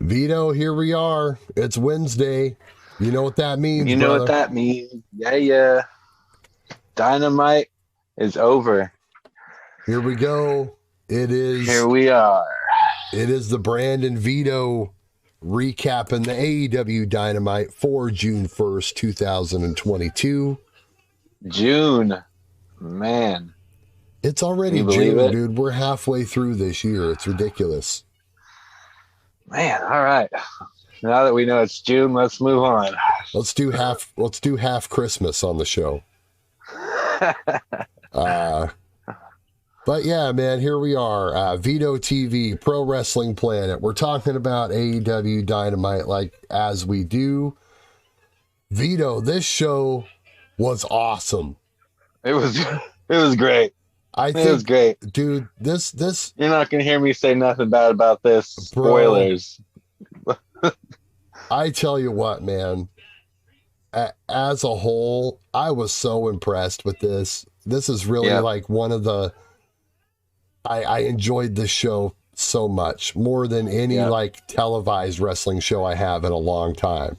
Vito, here we are. It's Wednesday. You know what that means, You know what brother. that means? Yeah. Dynamite is over. Here we go. It Here is we are. the Brandon Vito recapping the AEW Dynamite for June 1st, 2022. June. Man. It's Can already you believe June, it? dude. We're halfway through this year. It's ridiculous. Man, all right. Now that we know it's June, let's move on. Let's do half Christmas on the show. Uh But yeah, man, here we are. Vito TV, Pro Wrestling Planet. We're talking about AEW Dynamite like as we do. Vito, this show was awesome. It was great. I It was think, great. dude, this You're not gonna hear me say nothing bad about this. bro, Spoilers. I tell you what, man, as a whole, I was so impressed with this. This is really Yep. like one of the, I enjoyed this show so much more than any Yep. like televised wrestling show I have in a long time.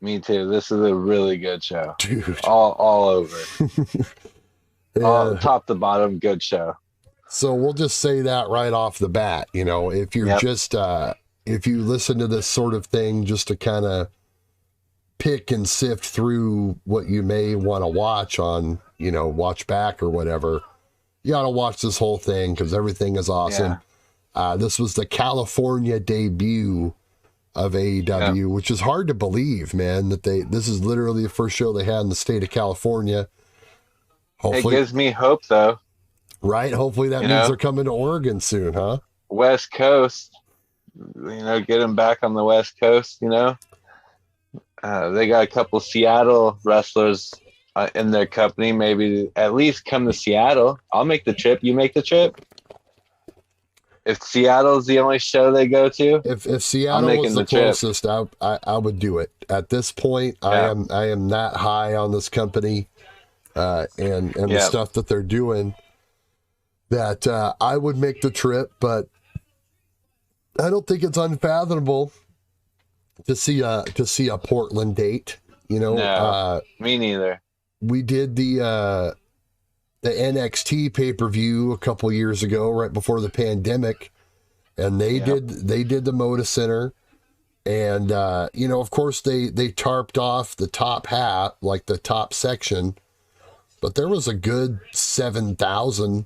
Me too. This is a really good show. Dude. All over. All Yeah. top to bottom, good show. So we'll just say that right off the bat. You know, if you're Yep. just, if you listen to this sort of thing just to kind of pick and sift through what you may want to watch on, you know, watch back or whatever, you got to watch this whole thing because everything is awesome. This was the California debut of AEW, which is hard to believe, man, that this is literally the first show they had in the state of California. It Hopefully, gives me hope though. right? Hopefully that You means know? they're coming to Oregon soon, huh? West Coast, get them back on the West Coast. They got a couple Seattle wrestlers in their company. Maybe at least come to Seattle. I'll make the trip. You make the trip. If Seattle's the only show they go to, If Seattle making was the the trip. closest, I would do it. At this point, Yeah. I am that high on this company and the Yeah. stuff that they're doing that I would make the trip, but I don't think it's unfathomable to see a Portland date. No. Me neither. We did the NXT pay-per-view a couple years ago, right before the pandemic, and they did the Moda Center, and of course they tarped off the top half, like the top section, but there was a good 7,000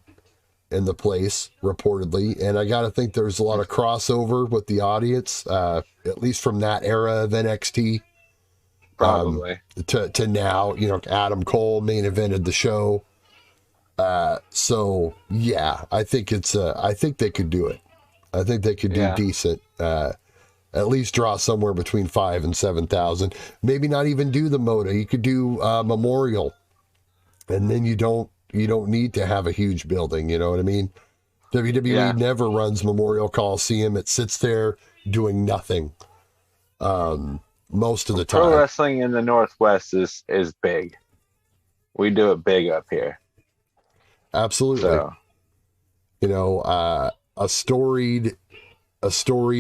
in the place reportedly, and I got to think there's a lot of crossover with the audience, at least from that era of NXT. Probably. To now, Adam Cole main evented the show. So yeah, I think I think they could do it. I think they could do decent. At least draw somewhere between 5,000 and 7,000. Maybe not even do the Moda. You could do Memorial, and then you don't need to have a huge building. You know what I mean? WWE never runs Memorial Coliseum. It sits there doing nothing most of the time. Pro wrestling in the Northwest is big. We do it big up here. Absolutely. So. A storied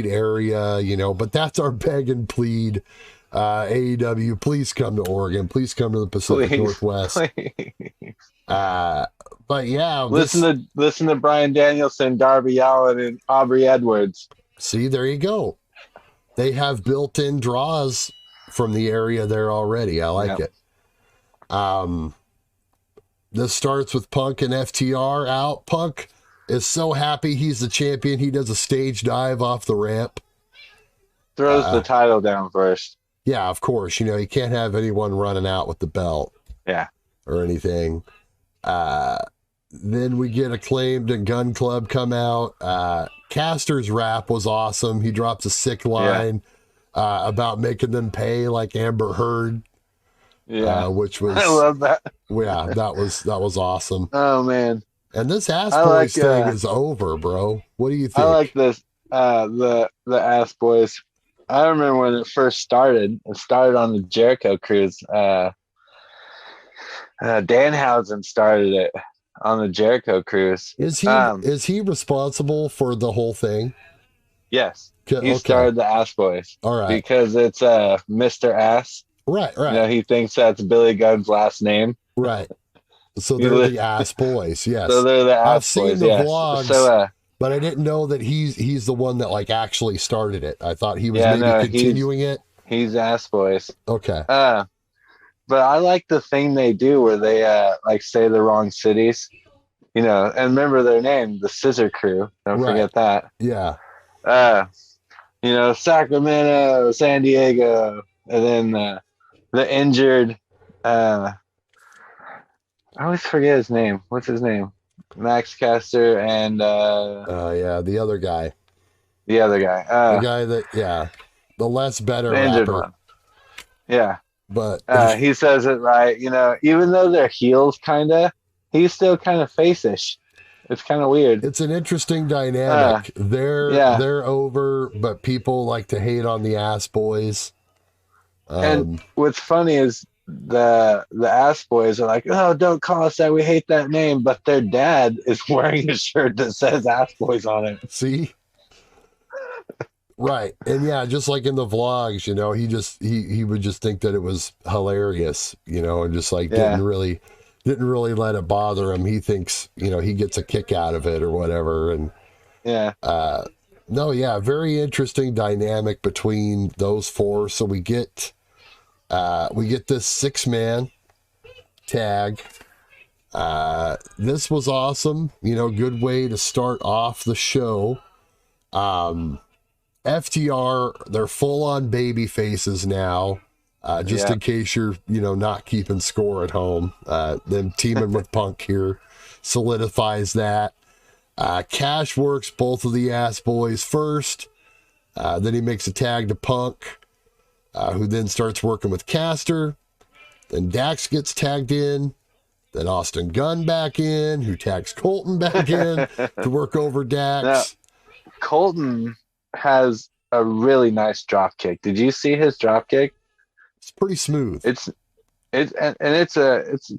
area, but that's our beg and plead. AEW, please come to Oregon. Please come to the Pacific Northwest. Please. But yeah, listen to Bryan Danielson, Darby Allin, and Aubrey Edwards. See, there you go. They have built-in draws from the area there already. I like it. This starts with Punk and FTR out. Punk is so happy he's the champion. He does a stage dive off the ramp. Throws the title down first. Yeah, of course. You can't have anyone running out with the belt. Yeah. Or anything. Then we get Acclaimed and Gun Club come out. Caster's rap was awesome. He drops a sick line about making them pay like Amber Heard. Yeah, which was I love that. Yeah, that was awesome. Oh man! And this Ass Boys thing is over, bro. What do you think? I like this. The Ass Boys. I remember when it first started. It started on the Jericho cruise. Danhausen started it on the Jericho cruise. Is he responsible for the whole thing? Yes. He Okay. started the Ass Boys. All right. Because it's Mr. Ass. Right. You know, he thinks that's Billy Gunn's last name. Right. So He they're li- the Ass Boys. Yes. So they're the I've Ass seen Boys, the yes. vlogs, So, but I didn't know that he's the one that like actually started it. I thought he was yeah, maybe no, continuing it. he's Ass Boys. Okay. But I like the thing they do where they like say the wrong cities, you know, and remember their name, the Scissor Crew. Don't forget that. Yeah. You know, Sacramento, San Diego, and then the injured. I always forget his name. What's his name? Max Caster and Yeah, the other guy. the other guy. The guy that the less better the injured rapper. one. Yeah. But He says it right. You know, even though they're heels, kinda, he's still kind of face-ish. It's kind of weird. it's an interesting dynamic. They're over, but people like to hate on the Ass Boys. And what's funny is the Ass Boys are like, oh, don't call us that. We hate that name. But their dad is wearing a shirt that says Ass Boys on it. See? Right. And yeah, just like in the vlogs, you know, he would just think that it was hilarious, you know, and just like didn't really let it bother him. He thinks, you know, he gets a kick out of it or whatever. And very interesting dynamic between those four. So we get this 6-man tag. This was awesome, you know, good way to start off the show. FTR, they're full on baby faces now. In case you're, you know, not keeping score at home. Them teaming with Punk here solidifies that. Cash works both of the Ass Boys first. Then he makes a tag to Punk, who then starts working with Caster. Then Dax gets tagged in. Then Austin Gunn back in, who tags Colton back in to work over Dax. Now, Colton has a really nice drop kick. Did you see his drop kick? It's pretty smooth. It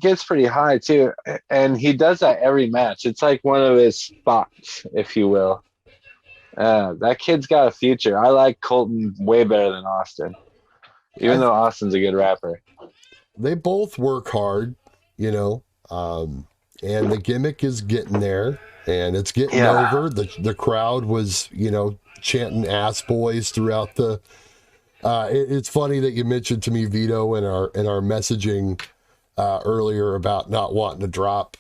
gets pretty high too, and he does that every match. It's like one of his spots, if you will. That kid's got a future. I like Colton way better than Austin, even though Austin's a good rapper. They both work hard, you know, and the gimmick is getting there, and it's getting over. The crowd was, you know, chanting Ass Boys throughout the. It's funny that you mentioned to me, Vito, in our messaging earlier about not wanting to drop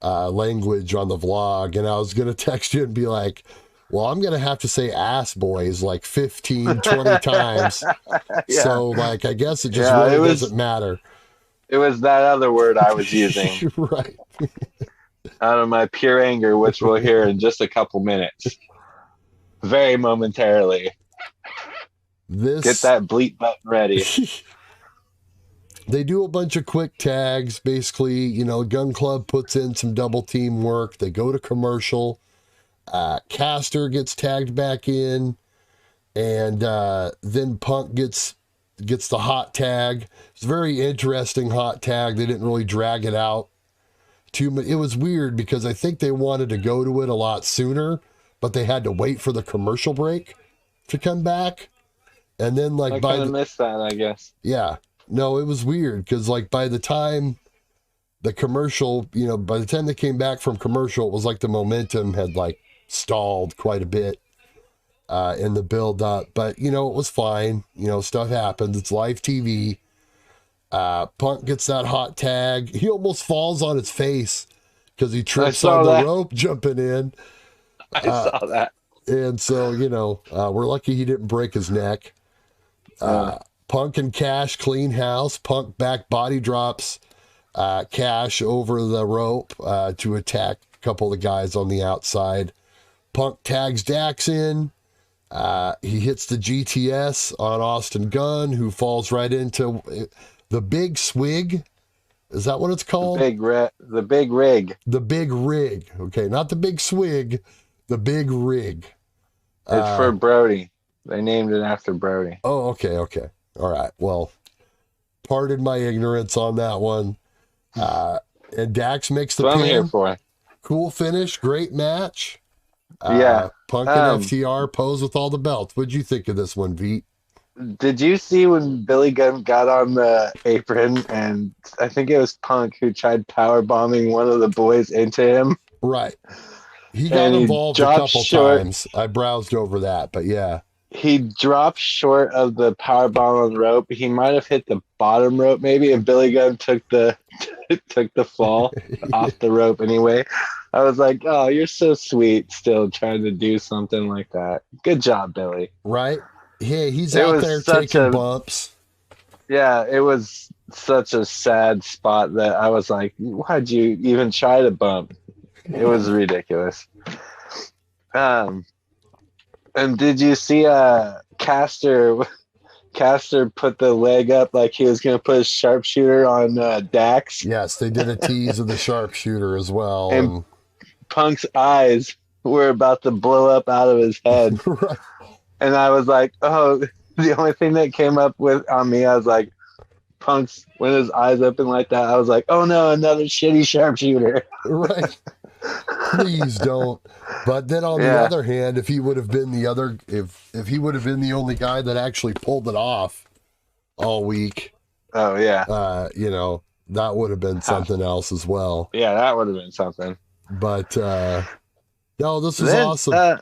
language on the vlog, and I was going to text you and be like, well, I'm going to have to say Ass Boys like 15, 20 times. So, like, I guess it just really doesn't matter. It was that other word I was using. Right. Out of my pure anger, which we'll hear in just a couple minutes. Very momentarily. Get that bleep button ready. They do a bunch of quick tags. Basically, you know, Gun Club puts in some double team work. They go to commercial. Caster gets tagged back in. And then Punk gets the hot tag. It's a very interesting hot tag. They didn't really drag it out too much. It was weird because I think they wanted to go to it a lot sooner, but they had to wait for the commercial break to come back. And then, like, I kind of missed that, I guess. Yeah. No, it was weird because, like, by the time the commercial, you know, by the time they came back from commercial, it was like the momentum had, like, stalled quite a bit in the build up. But, you know, it was fine. You know, stuff happens. It's live TV. Punk gets that hot tag. He almost falls on his face because he trips on the rope jumping in. I saw that. And so, you know, we're lucky he didn't break his neck. Punk and Cash clean house. Punk back body drops Cash over the rope to attack a couple of the guys on the outside. Punk tags Dax in. He hits the GTS on Austin Gunn, who falls right into the big swig. Is that what it's called? The big rig. The big rig. Okay, not the big swig. The big rig. It's for Brody. They named it after Brody. Oh, okay. All right. Well, pardon my ignorance on that one. And Dax makes the pin. I'm here for. Cool finish. Great match. Yeah. Punk and FTR pose with all the belts. What'd you think of this one, Veet? Did you see when Billy Gunn got on the apron and I think it was Punk who tried power bombing one of the boys into him? Right. He got And he involved a dropped couple short. times. I browsed over that, but yeah. He dropped short of the power bomb on the rope. He might have hit the bottom rope maybe, and Billy Gunn took the took the fall off the rope anyway. I was like, oh, you're so sweet still trying to do something like that. Good job, Billy. Right? Yeah, he's It out was there such taking a bumps. yeah, it was such a sad spot that I was like, why'd you even try to bump? It was ridiculous. And did you see Caster put the leg up like he was going to put a sharpshooter on Dax? Yes, they did a tease of the sharpshooter as well. And Punk's eyes were about to blow up out of his head. Right. And I was like, oh, the only thing that came up with on me, I was like, Punk's, when his eyes open like that, I was like, oh no, another shitty sharpshooter. Right. Please don't. But then on the other hand, if he would have been if he would have been the only guy that actually pulled it off all week, oh yeah, that would have been something else as well. Yeah, that would have been something. But no, this was awesome.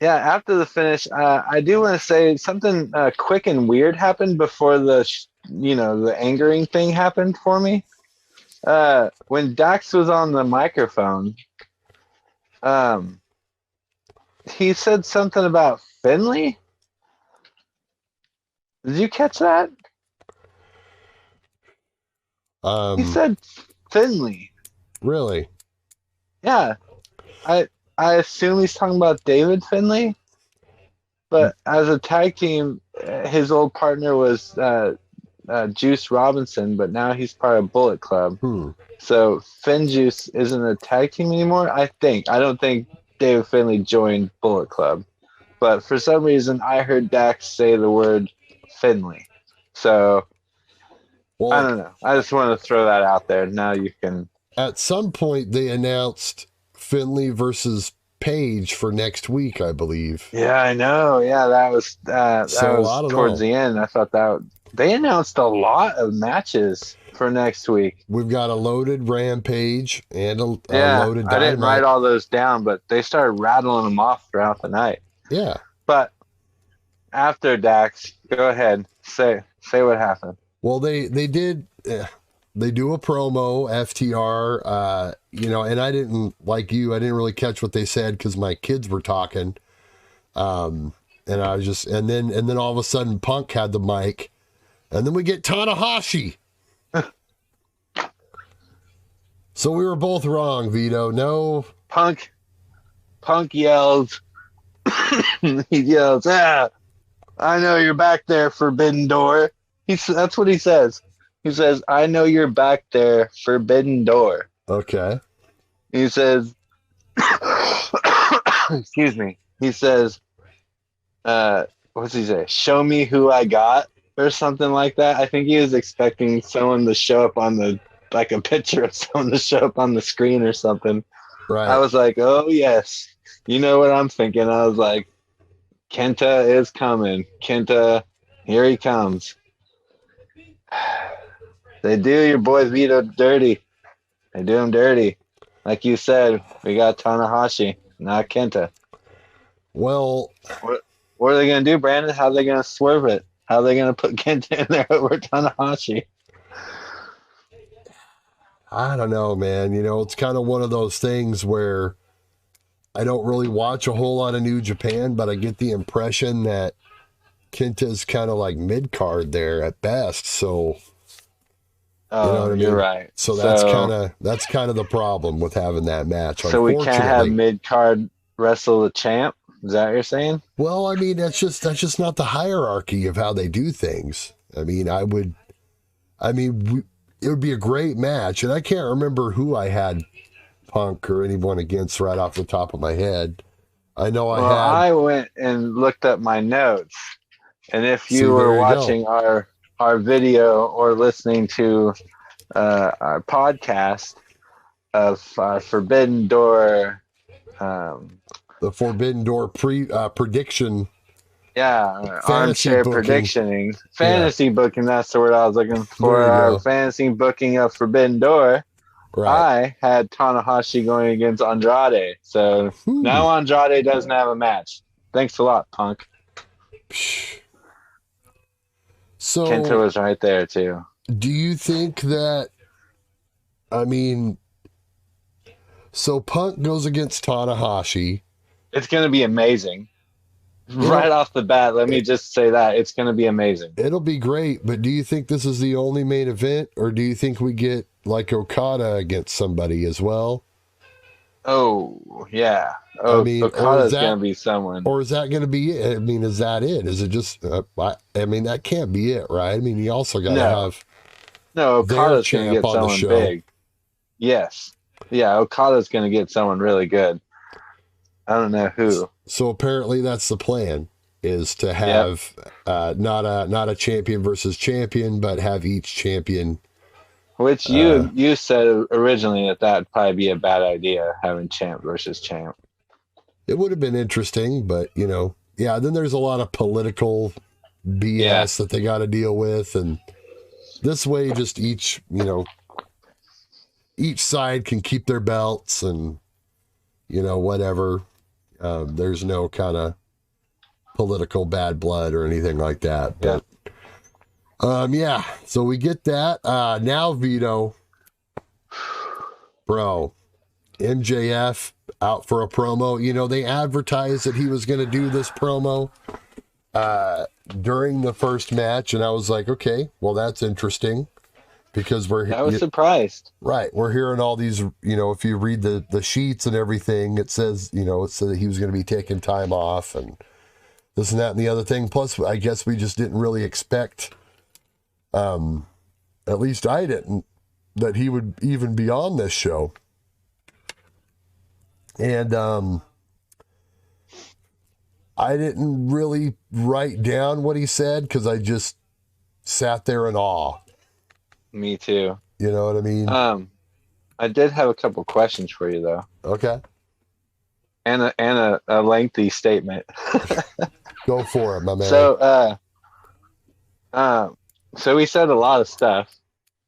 After the finish, I do want to say something quick and weird happened before the angering thing happened for me. When Dax was on the microphone, he said something about Finley. Did you catch that? He said Finley. Really? Yeah. I assume he's talking about David Finley. But as a tag team, his old partner was Juice Robinson, but now he's part of Bullet Club. So Finn Juice isn't a tag team anymore, I think. I don't think David Finley joined Bullet Club. But for some reason, I heard Dax say the word Finley. So, I don't know. I just want to throw that out there. Now you can... At some point, they announced Finley versus Page for next week, I believe. Yeah, I know. Yeah, that was towards the end. I thought that... They announced a lot of matches for next week. We've got a loaded Rampage and a loaded Dynamite. I didn't write all those down, but they started rattling them off throughout the night. Yeah. But after Dax, go ahead. Say what happened. Well, they did... they do a promo, FTR, and I didn't, like you, I didn't really catch what they said because my kids were talking. And I was just... And then all of a sudden, Punk had the mic. And then we get Tanahashi. So we were both wrong, Vito. No. Punk yells. He yells, I know you're back there, Forbidden Door. That's what he says. He says, I know you're back there, Forbidden Door. Okay. He says, excuse me. He says, what's he say? Show me who I got. Or something like that. I think he was expecting someone to show up on a picture of someone to show up on the screen or something. Right. I was like, oh yes. You know what I'm thinking. I was like, Kenta is coming. Kenta, here he comes. They do your boy Vito dirty. They do him dirty. Like you said, we got Tanahashi, not Kenta. Well, what are they going to do, Brandon? How are they going to swerve it? How are they going to put Kenta in there over Tanahashi? I don't know, man. It's kind of one of those things where I don't really watch a whole lot of New Japan, but I get the impression that Kenta's kind of like mid-card there at best. So, you know what I mean? You're right. So that's kind of the problem with having that match. So we can't have mid-card wrestle the champ? Is that what you're saying? Well, I mean, that's just not the hierarchy of how they do things. I mean, it would be a great match, and I can't remember who I had Punk or anyone against right off the top of my head. I went and looked up my notes, and if you were watching our video or listening to our podcast of Forbidden Door the Forbidden Door prediction. Yeah, Fantasy armchair booking. predictioning. Fantasy booking, that's the word I was looking for. There you go. Fantasy booking of Forbidden Door. Right. I had Tanahashi going against Andrade. So now Andrade doesn't have a match. Thanks a lot, Punk. So Kenta was right there, too. do you think that, I mean, so Punk goes against Tanahashi. It's going to be amazing. Right off the bat, let me just say that. It's going to be amazing. It'll be great, but do you think this is the only main event, or do you think we get like Okada against somebody as well? Oh, yeah. Oh, I mean, Okada's going to be someone. Or is that going to be it? I mean, is that it? Is it just, I mean, that can't be it, right? I mean, you also got to have Okada's going to get someone big. Yes. Yeah, Okada's going to get someone really good. I don't know who. So apparently that's the plan, is to have not a champion versus champion, but have each champion. Which you said originally that'd probably be a bad idea, having champ versus champ. It would have been interesting, but then there's a lot of political BS that they got to deal with, and this way, just each side can keep their belts and whatever. There's no kind of political bad blood or anything like that. But so we get that. Now Vito, bro, MJF out for a promo. They advertised that he was going to do this promo during the first match, and I was like, okay, well, that's interesting. Because I was surprised. Right. We're hearing all these, if you read the sheets and everything, it says, it said that he was going to be taking time off and this and that and the other thing. Plus, I guess we just didn't really expect, at least I didn't, that he would even be on this show. And I didn't really write down what he said because I just sat there in awe. Me too. You know what I mean? I did have a couple questions for you though. Okay. And a lengthy statement. Go for it, my man. So we said a lot of stuff,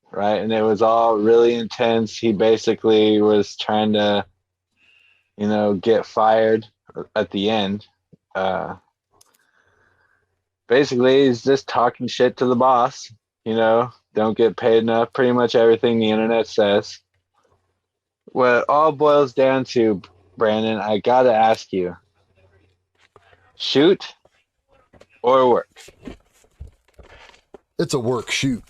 right? And it was all really intense. He basically was trying to, get fired at the end. Basically, he's just talking shit to the boss, Don't get paid enough. Pretty much everything the internet says. What it all boils down to, Brandon, I gotta ask you: shoot or work? It's a work shoot.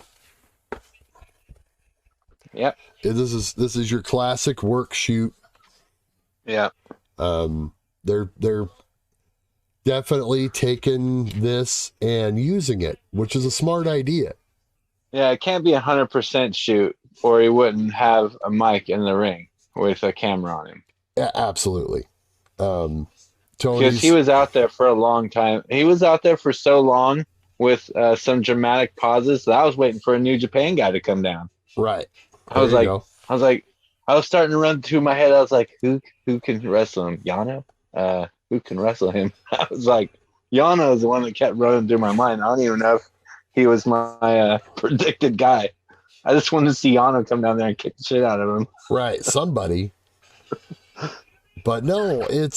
Yep. This is your classic work shoot. Yeah. They're definitely taking this and using it, which is a smart idea. Yeah, it can't be 100% shoot, or he wouldn't have a mic in the ring with a camera on him. Yeah, absolutely. Because he was out there for a long time. He was out there for so long with some dramatic pauses that I was waiting for a New Japan guy to come down. Right. I was starting to run through my head. I was like, who can wrestle him? Yano? Who can wrestle him? I was like, Yano is the one that kept running through my mind. I don't even know if he was my predicted guy. I just wanted to see Yano come down there and kick the shit out of him. Right, somebody. But no, it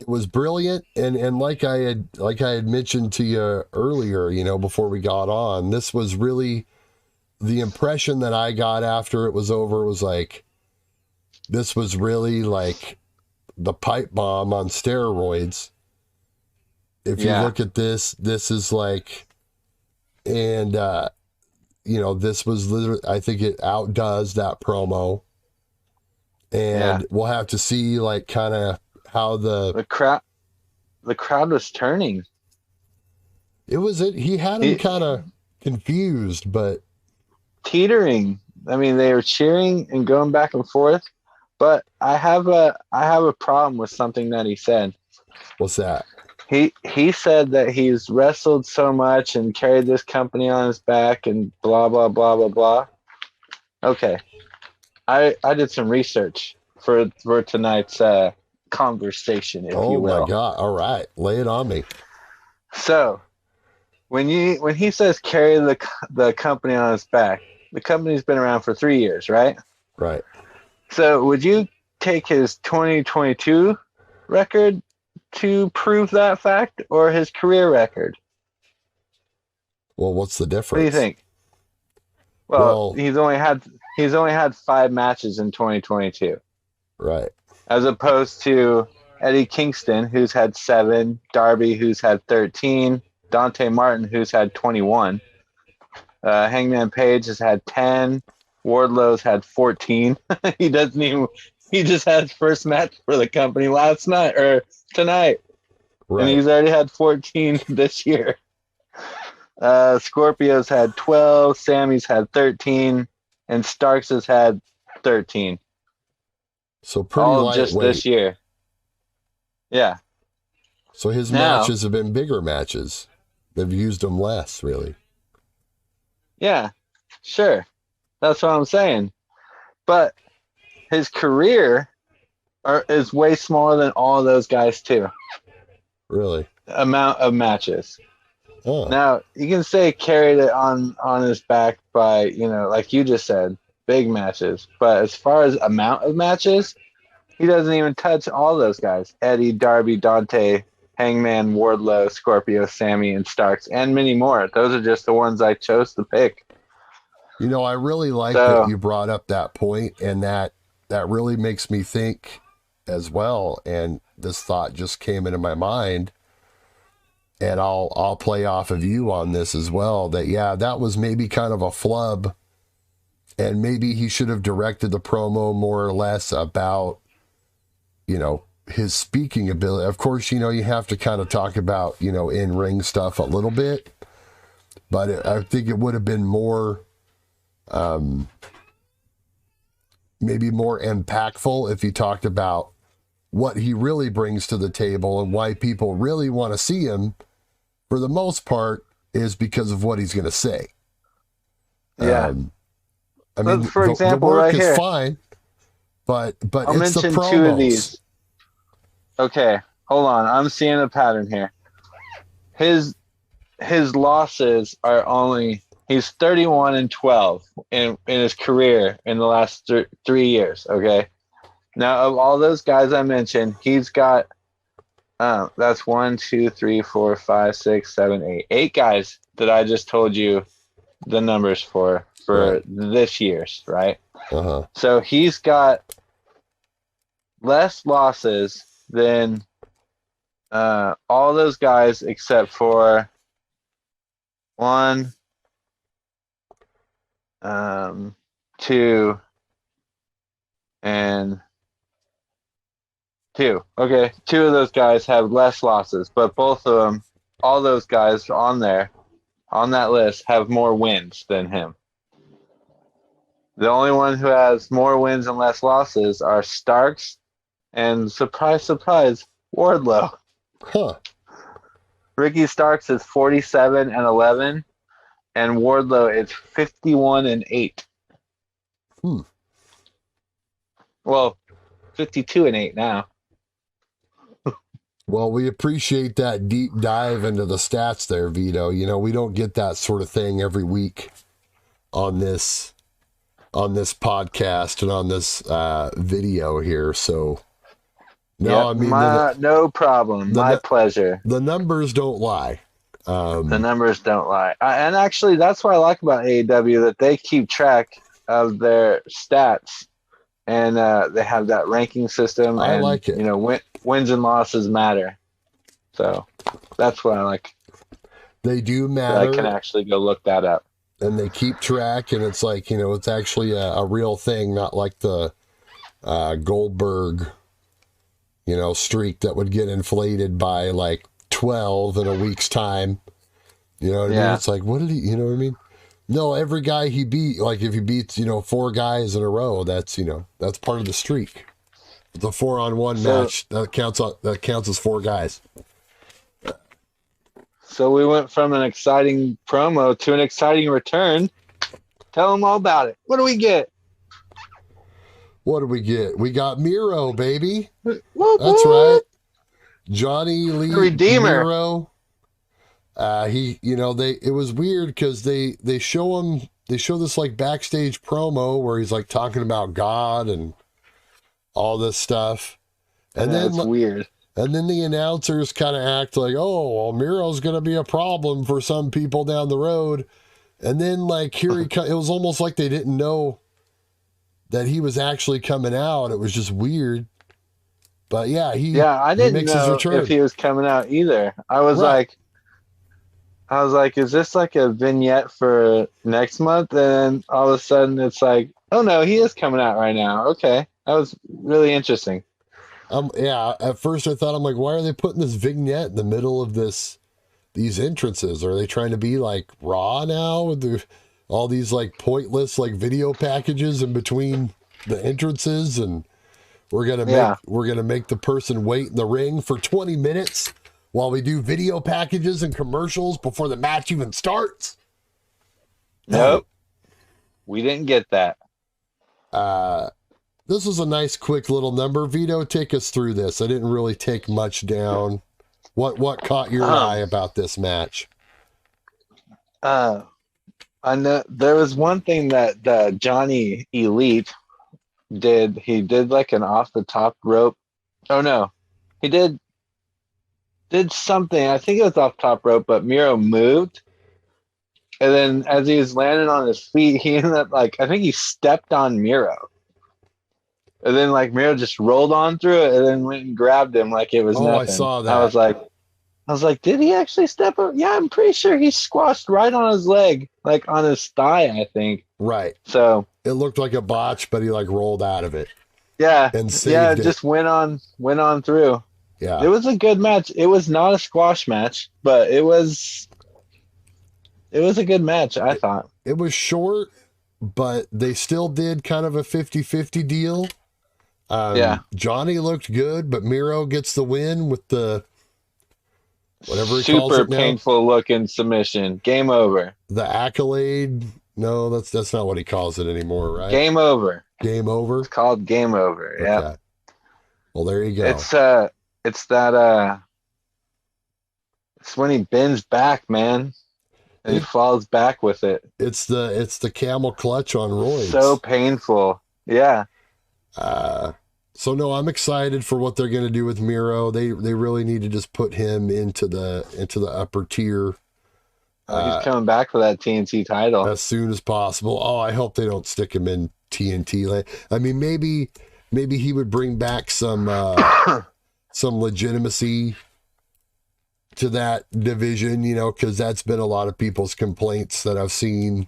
was brilliant, and like I had mentioned to you earlier, before we got on, this was really the impression that I got after it was over. Was like, this was really like the pipe bomb on steroids. If you look at this is like, and, this was literally, I think it outdoes that promo. And we'll have to see, like, kind of how the crowd was turning. He had him kind of confused, but teetering. I mean, they were cheering and going back and forth, but I have a problem with something that he said. What's that? He said that he's wrestled so much and carried this company on his back and blah, blah, blah, blah, blah. Okay. I did some research. for tonight's conversation, if you will. Oh my God! All right, lay it on me. So when he says carry the company on his back, the company's been around for 3 years, right? Right. So would you take his 2022 record to prove that fact, or his career record? Well, what's the difference? What do you think? Well, he's only had 5 matches in 2022. Right. As opposed to Eddie Kingston, who's had 7, Darby, who's had 13, Dante Martin, who's had 21, Hangman Page has had 10, Wardlow's had 14. He just had his first match for the company last night or tonight. Right. And he's already had 14 this year. Scorpio's had 12, Sammy's had 13, and Starks has had 13. So pretty all lightweight. Just this year. Yeah. So his matches have been bigger matches. They've used them less, really. Yeah, sure. That's what I'm saying. But his career is way smaller than all of those guys, too. Really? Amount of matches. Oh. Now, you can say carried it on his back by, like you just said, big matches. But as far as amount of matches, he doesn't even touch all those guys. Eddie, Darby, Dante, Hangman, Wardlow, Scorpio, Sammy, and Starks, and many more. Those are just the ones I chose to pick. I really like that you brought up that point, and that really makes me think as well. And this thought just came into my mind. And I'll play off of you on this as well, that was maybe kind of a flub, and maybe he should have directed the promo more or less about, his speaking ability. Of course, you have to kind of talk about, in-ring stuff a little bit, but I think it would have been more, maybe more impactful if he talked about what he really brings to the table and why people really want to see him. For the most part, is because of what he's going to say. Yeah. I mean, for example, the work right is here, fine, but I'll it's the mention promos. 2 of these. Okay, hold on. I'm seeing a pattern here. His losses are only, he's 31-12 in his career in the last 3 years. Okay. Now, of all those guys I mentioned, he's got. That's 1, 2, 3, 4, 5, 6, 7, 8. 8 guys that I just told you the numbers for right. This year's, right? Uh-huh. So he's got less losses than all those guys except for 1, 2, and 2. Okay, 2 of those guys have less losses, but both of them, all those guys on there, on that list, have more wins than him. The only one who has more wins and less losses are Starks and, surprise, surprise, Wardlow. Huh. Ricky Starks is 47-11, and Wardlow is 51-8. Well, 52-8 now. Well, we appreciate that deep dive into the stats there, Vito. We don't get that sort of thing every week on this podcast and on this video here. So, no, Yep, I mean, no problem. My pleasure. The numbers don't lie. The numbers don't lie. And actually, that's what I like about AEW, that they keep track of their stats. And they have that ranking system. I like it. Wins and losses matter. So that's what I like. They do matter. I can actually go look that up. And they keep track, and it's like, it's actually a real thing, not like the Goldberg, streak that would get inflated by like 12 in a week's time. You know what I mean? It's like, what did he, you know what I mean? No, every guy he beat, like if he beats, 4 guys in a row, that's, that's part of the streak. The 4-on-1 match, that counts as 4 guys. So we went from an exciting promo to an exciting return. Tell them all about it. What do we get? What do we get? We got Miro, baby. Whoop, That's whoop. right. Johnny Lee Redeemer. Miro. It was weird because they show this like backstage promo where he's like talking about God and all this stuff. And then it's weird. And then the announcers kind of act like, oh, well, Miro's going to be a problem for some people down the road. And then, like, it was almost like they didn't know that he was actually coming out. It was just weird. But, yeah, I didn't makes his know return. if he was coming out either. I was like, is this like a vignette for next month? And all of a sudden it's like, oh, no, he is coming out right now. Okay. That was really interesting. At first I thought, I'm like, why are they putting this vignette in the middle of these entrances? Are they trying to be like Raw now with all these like pointless like video packages in between the entrances? And we're gonna make the person wait in the ring for 20 minutes while we do video packages and commercials before the match even starts. Nope. We didn't get that. This was a nice, quick little number. Vito, take us through this. I didn't really take much down. What caught your eye about this match? I know there was one thing that Johnny Elite did. He did like an off the top rope. Oh no, he did something. I think it was off top rope, but Miro moved. And then as he was landing on his feet, he ended up I think he stepped on Miro. And then Miro just rolled on through it and then went and grabbed him like it was nothing. I saw that. I was like, did he actually step up? Yeah, I'm pretty sure he squashed right on his leg, like on his thigh, I think. Right. So it looked like a botch, but he rolled out of it. Yeah. And saved it. Just went on through. Yeah. It was a good match. It was not a squash match, but it was a good match, I thought. It was short, but they still did kind of a 50-50 deal. Johnny looked good, but Miro gets the win with the whatever he calls it now. Super painful looking submission. Game over. The accolade. No, that's not what he calls it anymore, right? Game over. Game over. It's called game over. Yeah. Okay. Well, there you go. It's when he bends back, man. And he falls back with it. It's the camel clutch on roids. So painful. Yeah. So no, I'm excited for what they're going to do with Miro. They really need to just put him into the upper tier. He's coming back for that TNT title as soon as possible. Oh, I hope they don't stick him in TNT land. I mean, maybe he would bring back some legitimacy to that division, because that's been a lot of people's complaints that I've seen.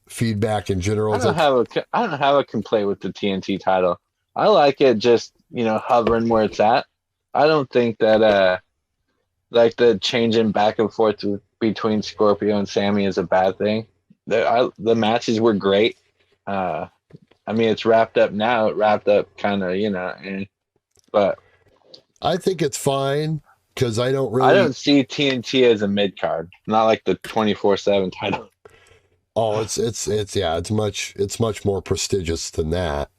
Feedback in general. I don't have a complaint with the TNT title. I like it just, hovering where it's at. I don't think that the changing back and forth between Scorpio and Sammy is a bad thing. The matches were great. I mean, it's wrapped up now. It wrapped up kind of, but I think it's fine because I don't see TNT as a mid card, not like the 24/7 title. Oh, it's much more prestigious than that.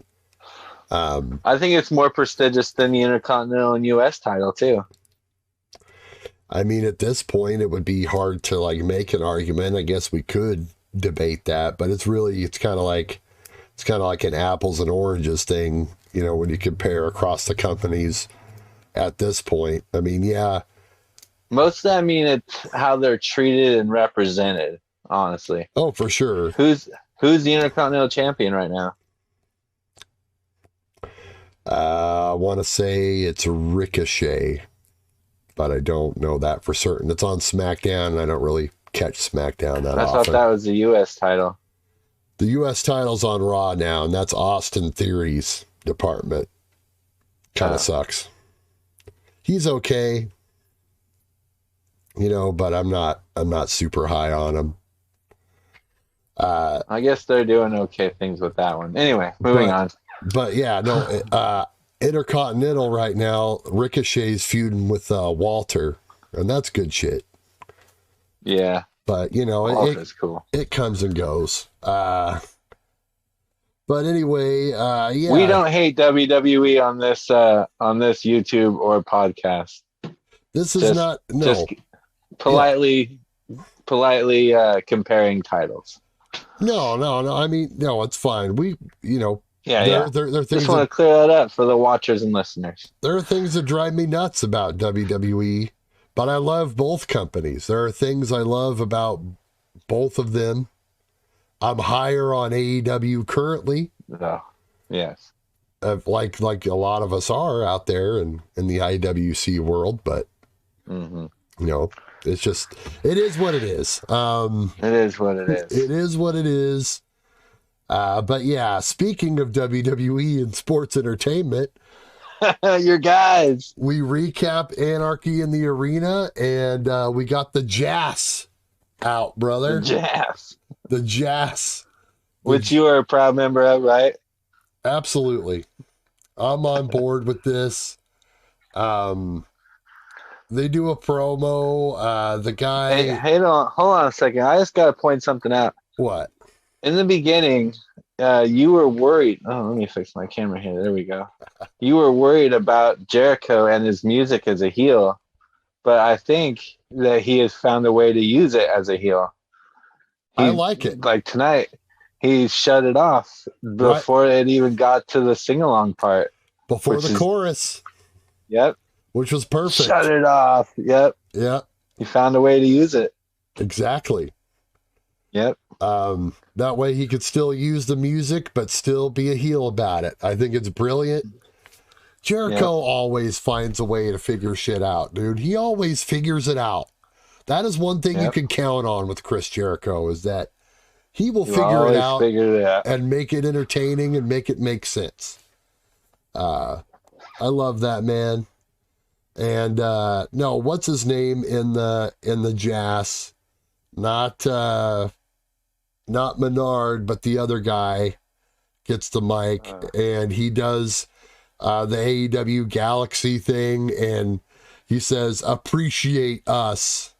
I think it's more prestigious than the Intercontinental and US title too. I mean, at this point, it would be hard to make an argument. I guess we could debate that, but it's kind of like an apples and oranges thing, when you compare across the companies at this point. I mean, yeah. Most of that, it's how they're treated and represented. Honestly. Oh, for sure. Who's the Intercontinental Champion right now? I want to say it's Ricochet, but I don't know that for certain. It's on SmackDown, and I don't really catch SmackDown that often. I thought that was the U.S. title. The U.S. title's on Raw now, and that's Austin Theory's department. Kind of sucks. He's okay, but I'm not super high on him. I guess they're doing okay things with that one. Anyway, moving on. But yeah, no, Intercontinental right now, Ricochet's feuding with Walter, and that's good shit. Yeah. But, Walter's cool. It comes and goes. But anyway, yeah. We don't hate WWE on this YouTube or podcast. This is not no. Just politely comparing titles. No. I mean, no, it's fine. We, There are things. Just want to clear that up for the watchers and listeners. There are things that drive me nuts about WWE, but I love both companies. There are things I love about both of them. I'm higher on AEW currently. Oh, yes. Like a lot of us are out there in the IWC world, but it's just, it is what it is. It is what it is. It is what it is. But yeah, speaking of WWE and sports entertainment, your guys, we recap Anarchy in the Arena, and we got the Jazz out, brother. The Jazz. Which you are a proud member of, right? Absolutely. I'm on board with this. They do a promo. The guy. Hey, hold on a second. I just got to point something out. What? In the beginning, you were worried. Oh, let me fix my camera here. There we go. You were worried about Jericho and his music as a heel, but I think that he has found a way to use it as a heel. I like it. Like tonight, he shut it off before it even got to the sing-along part. Before the chorus. Yep. Which was perfect. Shut it off. Yep. Yeah. He found a way to use it. Exactly. Yep. That way he could still use the music, but still be a heel about it. I think it's brilliant. Jericho always finds a way to figure shit out, dude. He always figures it out. That is one thing you can count on with Chris Jericho, is that he will figure it out and make it entertaining and make it make sense. I love that, man. And no, what's his name in the Jazz? Not Menard, but the other guy gets the mic and he does the AEW Galaxy thing, and he says, "Appreciate us,"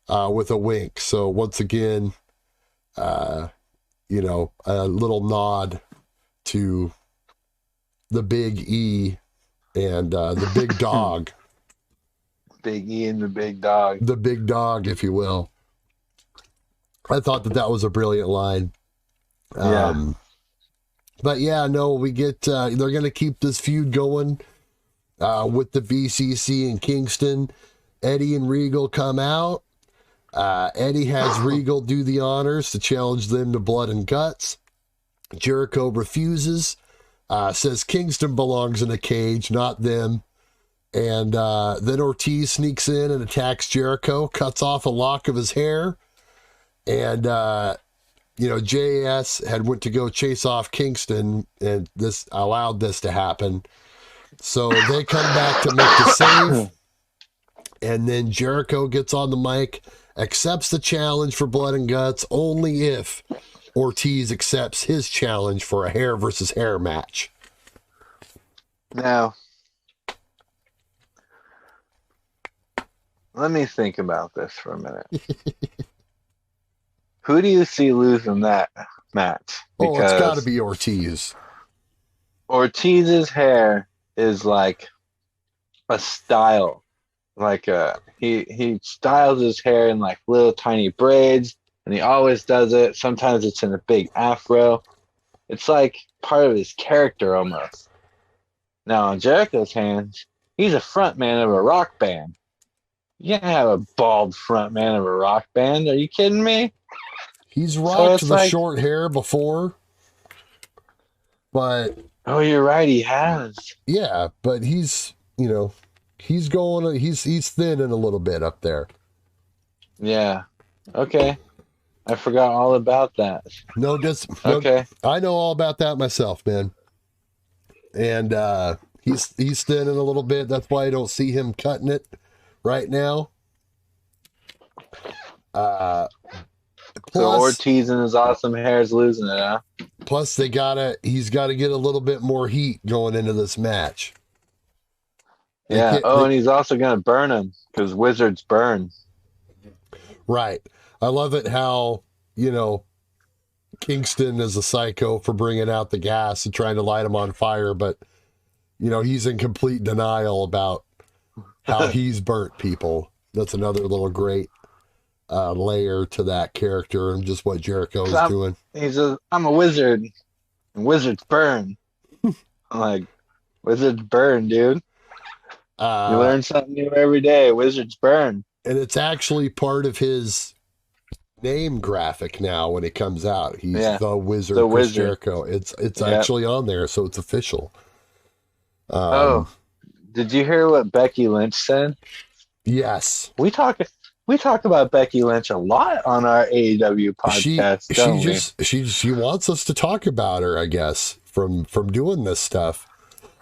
with a wink. So once again, a little nod to the Big E and the Big Dog. Big E and the Big Dog. The Big Dog, if you will. I thought that was a brilliant line. But yeah, no, we get, they're going to keep this feud going with the BCC in Kingston. Eddie and Regal come out. Eddie has Regal do the honors to challenge them to blood and guts. Jericho refuses, says Kingston belongs in a cage, not them. And then Ortiz sneaks in and attacks Jericho, cuts off a lock of his hair. And, JAS had went to go chase off Kingston, and this allowed this to happen. So they come back to make the save. And then Jericho gets on the mic, accepts the challenge for blood and guts only if Ortiz accepts his challenge for a hair versus hair match. Now, let me think about this for a minute. Who do you see losing that match? Because it's got to be Ortiz. Ortiz's hair is like a style. Like he styles his hair in like little tiny braids, and he always does it. Sometimes it's in a big afro. It's like part of his character almost. Now on Jericho's hands, he's a front man of a rock band. You can't have a bald front man of a rock band. Are you kidding me? He's rocked the short hair before, but... Oh, you're right, he has. Yeah, but he's thinning a little bit up there. Yeah. Okay. I forgot all about that. Okay. I know all about that myself, man. And he's thinning a little bit. That's why I don't see him cutting it right now. So Ortiz and his awesome hair is losing it, huh? Plus, he's got to get a little bit more heat going into this match. Yeah. And he's also going to burn him because wizards burn. Right. I love it how, Kingston is a psycho for bringing out the gas and trying to light him on fire, but he's in complete denial about how he's burnt people. That's another little great layer to that character and just what Jericho is doing. I'm a wizard, and wizards burn. I'm like, wizards burn, dude. You learn something new every day. Wizards burn. And it's actually part of his name graphic now when it comes out. He's the Wizard, Chris Jericho. It's actually on there, so it's official. Did you hear what Becky Lynch said? Yes. We talk about Becky Lynch a lot on our AEW podcast. She wants us to talk about her, I guess, from doing this stuff.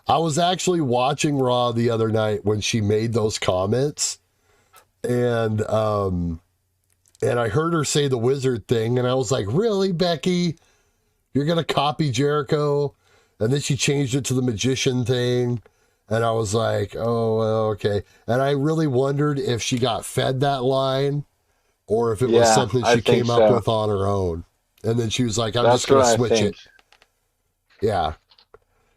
I was actually watching Raw the other night when she made those comments, and I heard her say the wizard thing, and I was like, really, Becky? You're gonna copy Jericho? And then she changed it to the magician thing. And I was like, oh, well, okay. And I really wondered if she got fed that line or if it was something she came up with on her own. And then she was like, I'm just going to switch it. Yeah.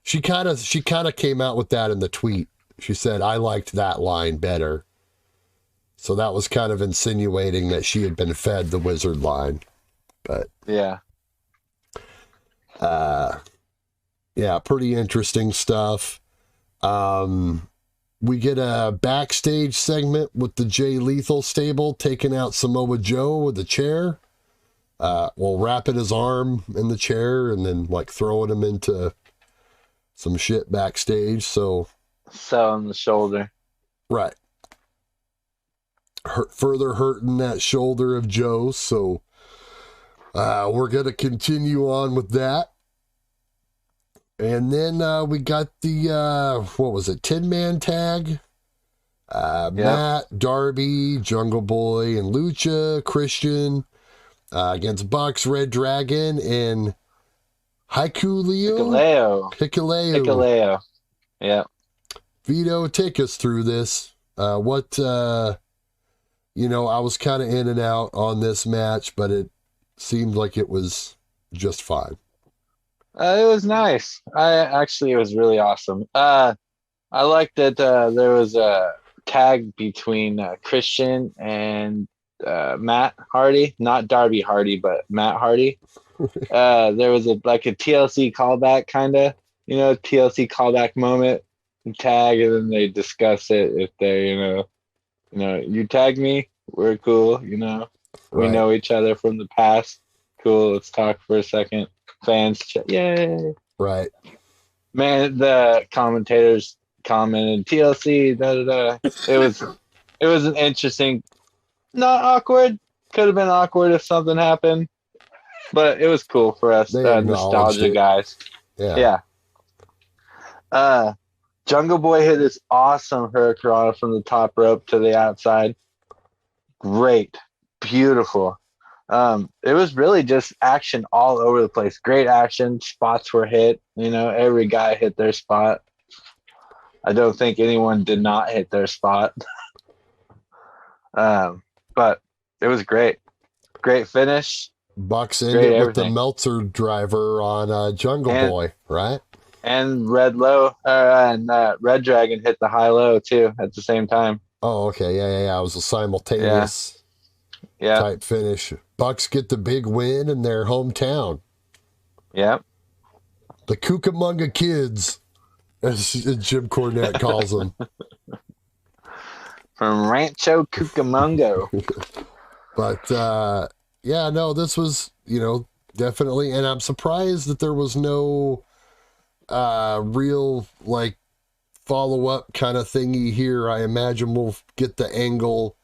She kind of came out with that in the tweet. She said, I liked that line better. So that was kind of insinuating that she had been fed the wizard line. But yeah, pretty interesting stuff. We get a backstage segment with the Jay Lethal stable taking out Samoa Joe with a chair. Wrapping his arm in the chair and then throwing him into some shit backstage. So on the shoulder. Right. Further hurting that shoulder of Joe. So we're going to continue on with that. And then we got the, 10-man tag? Matt, Darby, Jungle Boy, and Lucha, Christian, against Bucks, Red Dragon, and Hikuleo. Yeah. Vito, take us through this. I was kind of in and out on this match, but it seemed like it was just fine. It was nice. It was really awesome. I liked that there was a tag between Christian and Matt Hardy, not Darby Hardy, but Matt Hardy. There was a TLC callback TLC callback moment tag, and then they discuss it if they, you tag me, we're cool, we know each other from the past. Cool, let's talk for a second. Fans, yay! Right, man. The commentators commented TLC. It was an interesting, not awkward. Could have been awkward if something happened, but it was cool for us nostalgia guys. Yeah. Jungle Boy hit this awesome hurricane from the top rope to the outside. Great, beautiful. It was really just action all over the place. Great action. Spots were hit. Every guy hit their spot. I don't think anyone did not hit their spot. But it was great. Great finish. Bucks ended with the Meltzer driver on Jungle Boy, right? And Red Dragon hit the high-low, too, at the same time. Oh, okay. Yeah. It was a simultaneous type finish. Bucks get the big win in their hometown. Yeah. The Cucamonga Kids, as Jim Cornette calls them. From Rancho Cucamonga. But, this was, definitely, and I'm surprised that there was no real, follow-up kind of thingy here. I imagine we'll get the angle,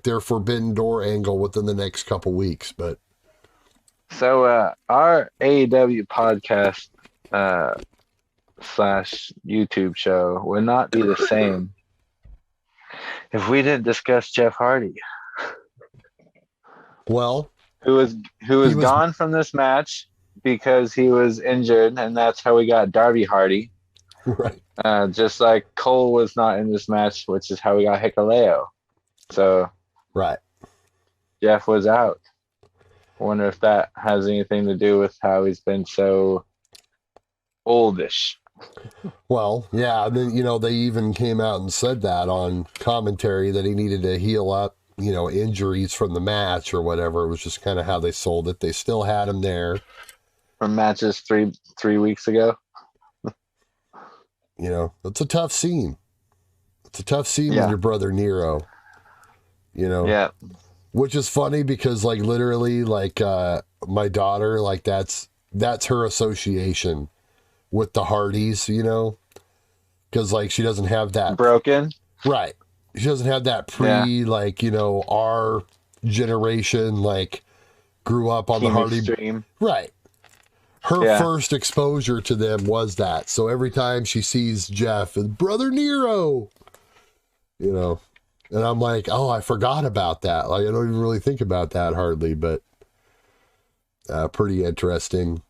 their Forbidden Door angle within the next couple weeks, but. So, our AEW podcast / YouTube show would not be the same if we didn't discuss Jeff Hardy. Well, who was gone from this match because he was injured, and that's how we got Darby Hardy. Right. Just like Cole was not in this match, which is how we got Hikuleo. So, right. Jeff was out. I wonder if that has anything to do with how he's been so oldish. Well, yeah, and then, they even came out and said that on commentary that he needed to heal up, injuries from the match or whatever. It was just kind of how they sold it. They still had him there. From matches three weeks ago. It's a tough scene. It's a tough scene Yeah. with your brother Nero. Yeah. Which is funny because, like, literally, like, my daughter, like, that's her association with the Hardys, because, like, she doesn't have that broken. Right. She doesn't have that like, our generation, like, grew up on the Hardy stream. Right. Her first exposure to them was that. So every time she sees Jeff and Brother Nero, and I'm like, oh, I forgot about that. Like, I don't even really think about that hardly, but pretty interesting.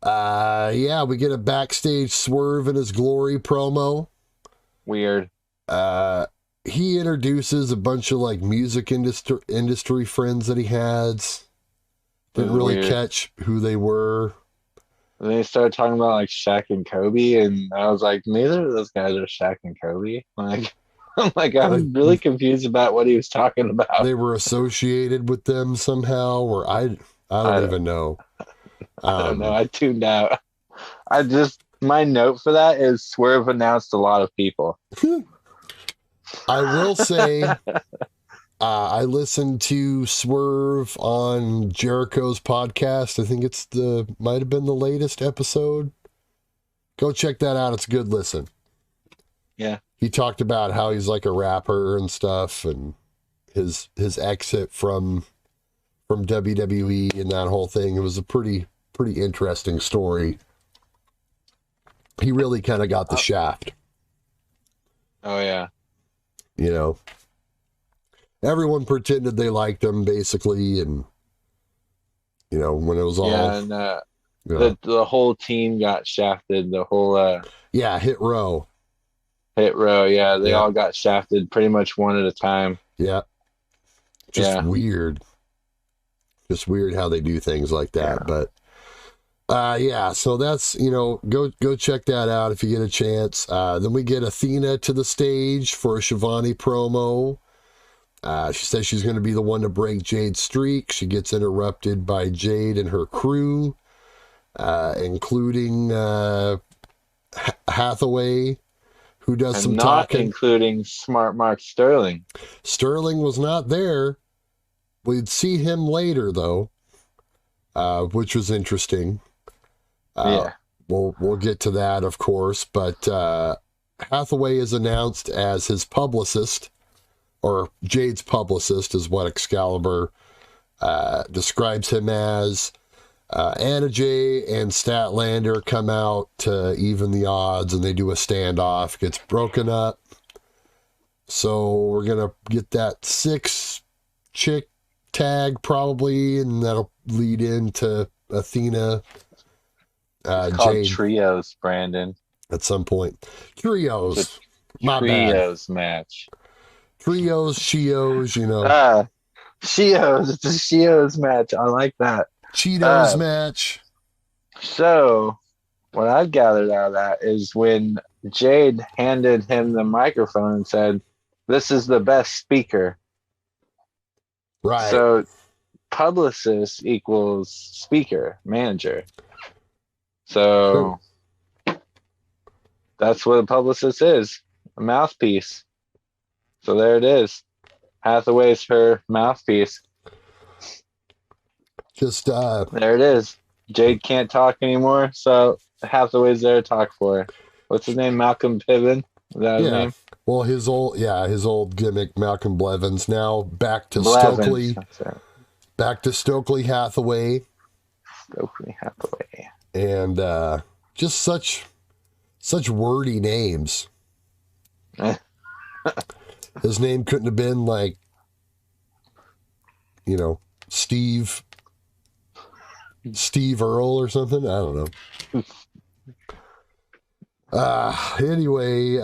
We get a backstage Swerve in his Glory promo. Weird. He introduces a bunch of, like, music industry friends that he has. Didn't really catch who they were. And then he started talking about, like, Shaq and Kobe, and I was like, neither of those guys are Shaq and Kobe. Like, I was really confused about what he was talking about. They were associated with them somehow, or I don't even know. I don't know. I tuned out. My note for that is Swerve announced a lot of people. I will say, I listened to Swerve on Jericho's podcast. I think might have been the latest episode. Go check that out. It's a good listen. Yeah. He talked about how he's like a rapper and stuff, and his exit from WWE and that whole thing. It was a pretty interesting story. He really kind of got the shaft. Oh, yeah. Everyone pretended they liked him, basically, and, when it was all... Yeah, and the whole team got shafted. The whole... Hit row. Hit row, yeah. They all got shafted pretty much one at a time. Yeah. Just weird. Just weird how they do things like that, but... so that's, go check that out if you get a chance. Then we get Athena to the stage for a Shivani promo. She says she's going to be the one to break Jade's streak. She gets interrupted by Jade and her crew, including Hathaway, who does some talking. Including Smart Mark Sterling. Sterling was not there. We'd see him later, though, which was interesting. We'll get to that, of course, but Hathaway is announced as his publicist, or Jade's publicist is what Excalibur describes him as. Anna Jay and Statlander come out to even the odds, and they do a standoff. Gets broken up. So we're going to get that 6-chick tag probably, and that'll lead into Athena. It's called Jade. Trios, Brandon. At some point. Trios. Trios match. Trios, Shios, Shios. It's a Shios match. I like that. Cheetos match. So, what I've gathered out of that is when Jade handed him the microphone and said, "This is the best speaker." Right. So, publicist equals speaker, manager. So, that's what a publicist is, a mouthpiece. So there it is. Hathaway's her mouthpiece. Just there it is. Jade can't talk anymore, so Hathaway's there to talk for her. What's his name? Malcolm Piven? Is that his name? Well, his old gimmick, Malcolm Blevins. Now back to Stokely. Back to Stokely Hathaway. Stokely Hathaway. And just such wordy names. His name couldn't have been like, Steve Earle or something. I don't know. Anyway,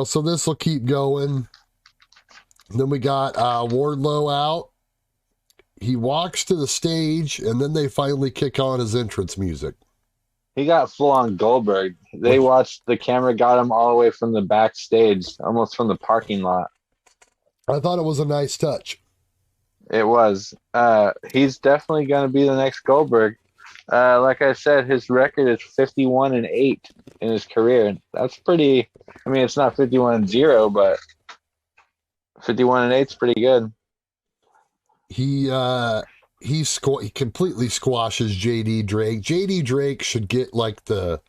so this will keep going. Then we got Wardlow out. he walks to the stage, and then they finally kick on his entrance music. He got full on Goldberg. They watched, the camera got him all the way from the backstage, almost from the parking lot. I thought it was a nice touch. It was. He's definitely going to be the next Goldberg. Like I said, his record is 51-8 in his career. That's pretty. I mean, it's not 51-0, but 51-8 is pretty good. He completely squashes JD Drake. JD Drake should get like the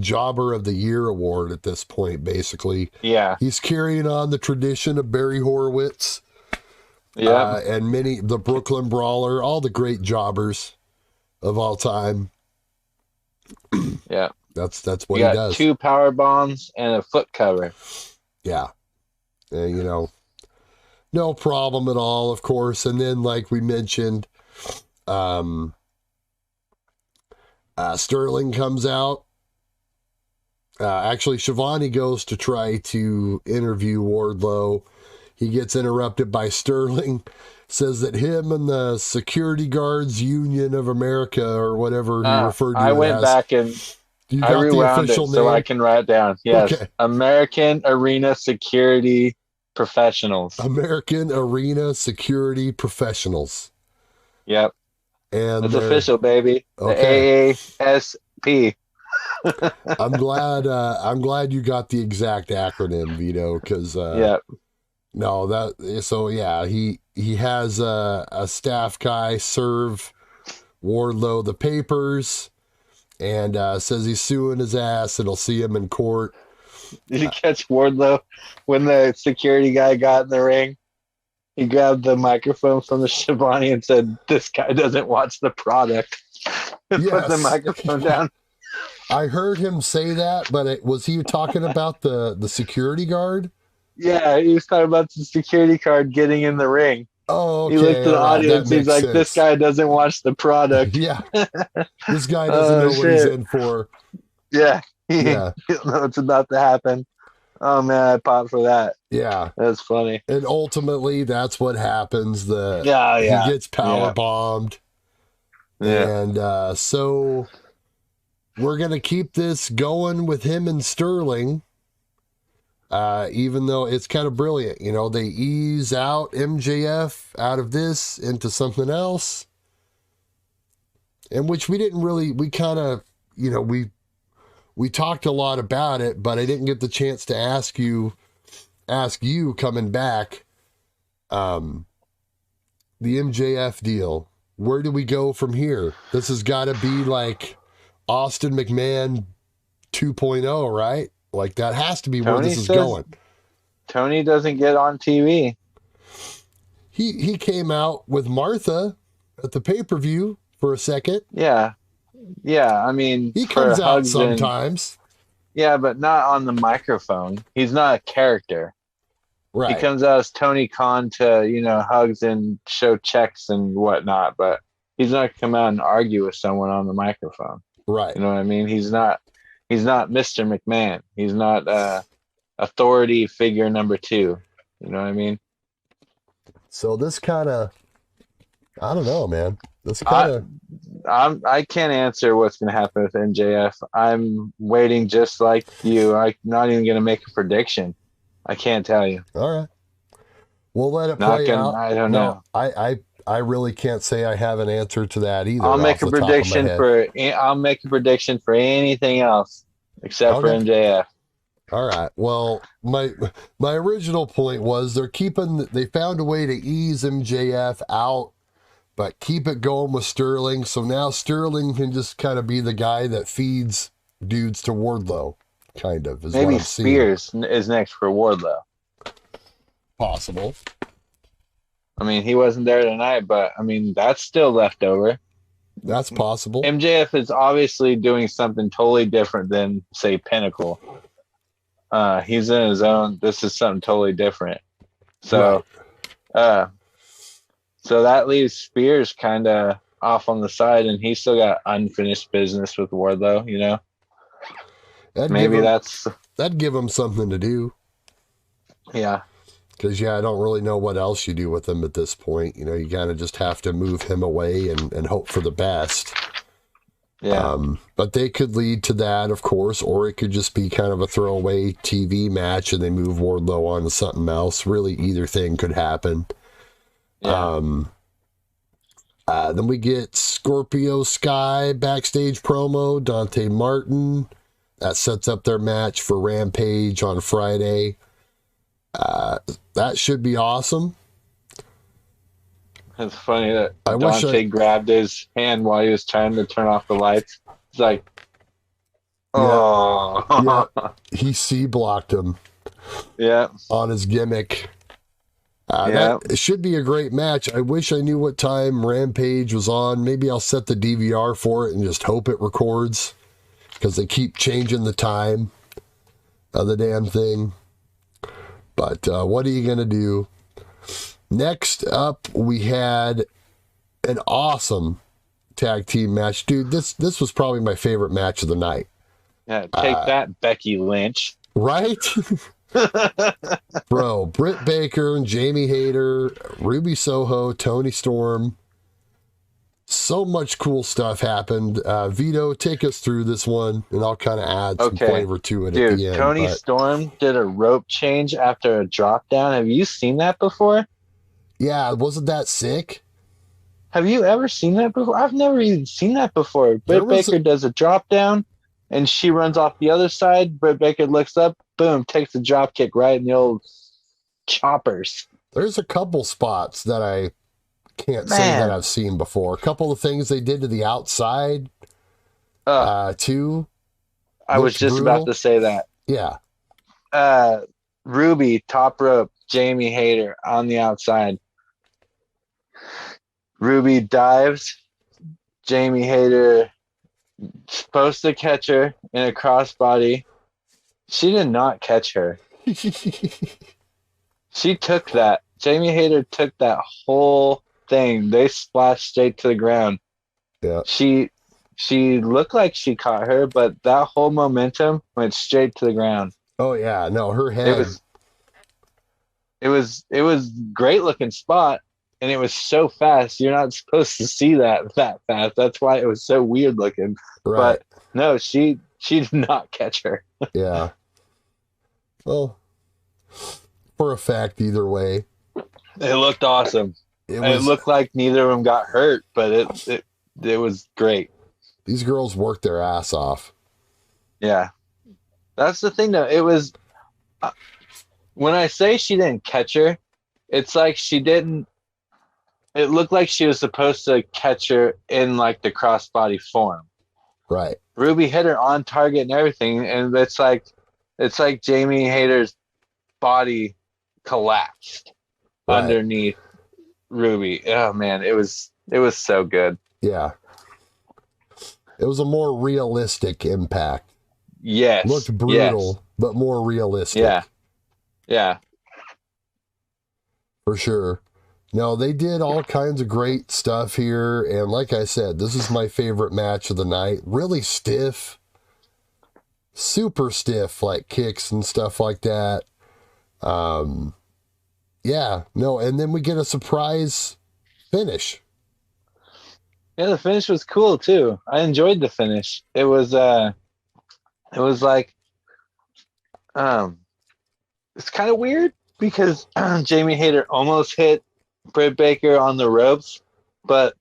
Jobber of the Year award at this point, basically. Yeah. He's carrying on the tradition of Barry Horowitz. Yeah. And the Brooklyn Brawler, all the great jobbers of all time. Yeah. That's what he he does. 2 power bombs and a foot cover. Yeah. No problem at all, of course. And then, like we mentioned, Sterling comes out. Actually, Shivani goes to try to interview Wardlow. He gets interrupted by Sterling. Says that him and the Security Guards Union of America, or whatever he referred to it as. I went back and I rewound it so I can write it down. Yes. Okay. American Arena Security Professionals. American Arena Security Professionals. Yep. And it's official, baby. Okay. The AASP. I'm glad you got the exact acronym, Vito, because he has a staff guy serve Wardlow the papers, and says he's suing his ass and he'll see him in court. Did you catch Wardlow when the security guy got in the ring? He grabbed the microphone from the Shivani and said, "This guy doesn't watch the product." Put the microphone down. I heard him say that, but was he talking about the security guard? Yeah, he was talking about the security guard getting in the ring. Oh, okay. He looked at the audience. He's like, "This guy doesn't watch the product." Yeah, this guy doesn't know what he's in for. Yeah, he don't know what's about to happen. Oh man, I popped for that. Yeah, that's funny. And ultimately, that's what happens. He gets power bombed. Yeah, and so we're gonna keep this going with him and Sterling. Even though it's kind of brilliant, they ease out MJF out of this into something else, and which we didn't really. We kind of, we talked a lot about it, but I didn't get the chance to ask you coming back, the MJF deal. Where do we go from here? This has got to be like Austin McMahon 2.0, right? Like, that has to be where this is going. Tony doesn't get on TV. He came out with Martha at the pay-per-view for a second. Yeah. Yeah, I mean, he comes out sometimes. Yeah, but not on the microphone. He's not a character. Right. He comes out as Tony Khan to, hugs and show checks and whatnot, but he's not going to come out and argue with someone on the microphone. Right. You know what I mean? He's not Mr. McMahon. He's not authority figure number 2. You know what I mean? So this kind of, I don't know, man. This kind of, I can't answer what's going to happen with MJF. I'm waiting just like you. I'm not even going to make a prediction. I can't tell you. All right. We'll let it play out. I don't know. I really can't say I have an answer to that either. I'll make a prediction for anything else except for MJF. All right. Well, my original point was they found a way to ease MJF out, but keep it going with Sterling. So now Sterling can just kind of be the guy that feeds dudes to Wardlow, kind of. Maybe Spears is next for Wardlow. Possible. I mean, he wasn't there tonight, but I mean, that's still left over. That's possible. MJF is obviously doing something totally different than, say, Pinnacle. He's in his own. This is something totally different. So, so that leaves Spears kind of off on the side, and he's still got unfinished business with Wardlow. That'd give him something to do. Yeah. Because, I don't really know what else you do with him at this point. You kind of just have to move him away and hope for the best. Yeah. But they could lead to that, of course, or it could just be kind of a throwaway TV match and they move Wardlow on to something else. Really, either thing could happen. Yeah. Then we get Scorpio Sky backstage promo, Dante Martin. That sets up their match for Rampage on Friday. That should be awesome. It's funny that Dante grabbed his hand while he was trying to turn off the lights. It's like, oh. Yeah. He C-blocked him. Yeah. On his gimmick. That should be a great match. I wish I knew what time Rampage was on. Maybe I'll set the DVR for it and just hope it records. Because they keep changing the time of the damn thing. But what are you going to do? Next up, we had an awesome tag team match. Dude, this was probably my favorite match of the night. Yeah, take that, Becky Lynch. Right? Bro, Britt Baker, Jamie Hayter, Ruby Soho, Tony Storm. So much cool stuff happened. Vito, take us through this one, and I'll kind of add some flavor to it at the end. Tony Storm did a rope change after a drop down. Have you seen that before? Yeah, wasn't that sick? Have you ever seen that before? I've never even seen that before. Britt Baker does a drop down, and she runs off the other side. Britt Baker looks up, boom, takes a drop kick right in the old choppers. There's a couple spots that I can't say that I've seen before. A couple of things they did to the outside, too. I was just about to say that. Yeah. Ruby, top rope, Jamie Hayter on the outside. Ruby dives. Jamie Hayter supposed to catch her in a crossbody. She did not catch her. She took that. Jamie Hayter took that whole thing. They splashed straight to the ground. Yeah. She looked like she caught her, but that whole momentum went straight to the ground. Oh yeah, no, her head. It was great looking spot, and it was so fast. You're not supposed to see that fast. That's why it was so weird looking. Right. But no, she did not catch her. Yeah. Well, for a fact, either way. It looked awesome. It looked like neither of them got hurt, but it was great. These girls worked their ass off. Yeah. That's the thing, though. It was... when I say she didn't catch her, it's like she didn't... It looked like she was supposed to catch her in, like, the crossbody form. Right. Ruby hit her on target and everything, and it's like Jamie Hayter's body collapsed underneath Ruby. Oh, man, it was so good. Yeah. It was a more realistic impact. Yes. Looked brutal, but more realistic. Yeah. Yeah. For sure. No, they did all kinds of great stuff here. And like I said, this is my favorite match of the night. Really stiff. Super stiff, like kicks and stuff like that. Yeah. No, and then we get a surprise finish. Yeah, the finish was cool too. I enjoyed the finish. It was like it's kind of weird because Jamie Hayter almost hit Britt Baker on the ropes, but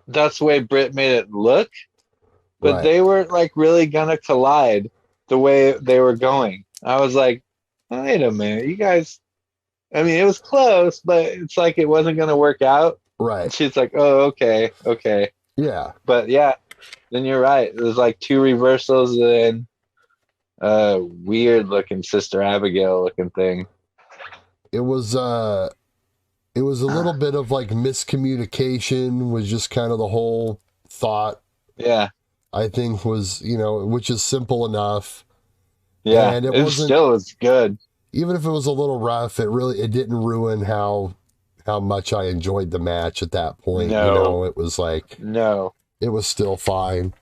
that's the way Britt made it look. But they weren't like really gonna collide the way they were going. I was like, wait a minute, you guys. I mean, it was close, but it's like it wasn't gonna work out. Right. And she's like, oh, okay. Yeah. But yeah, then you're right. It was like two reversals and weird looking Sister Abigail looking thing. It was a little bit of like miscommunication was just kind of the whole thought. Yeah. I think was, which is simple enough. Yeah. And it still was good. Even if it was a little rough, it didn't ruin how much I enjoyed the match at that point. No. It was like, no, it was still fine.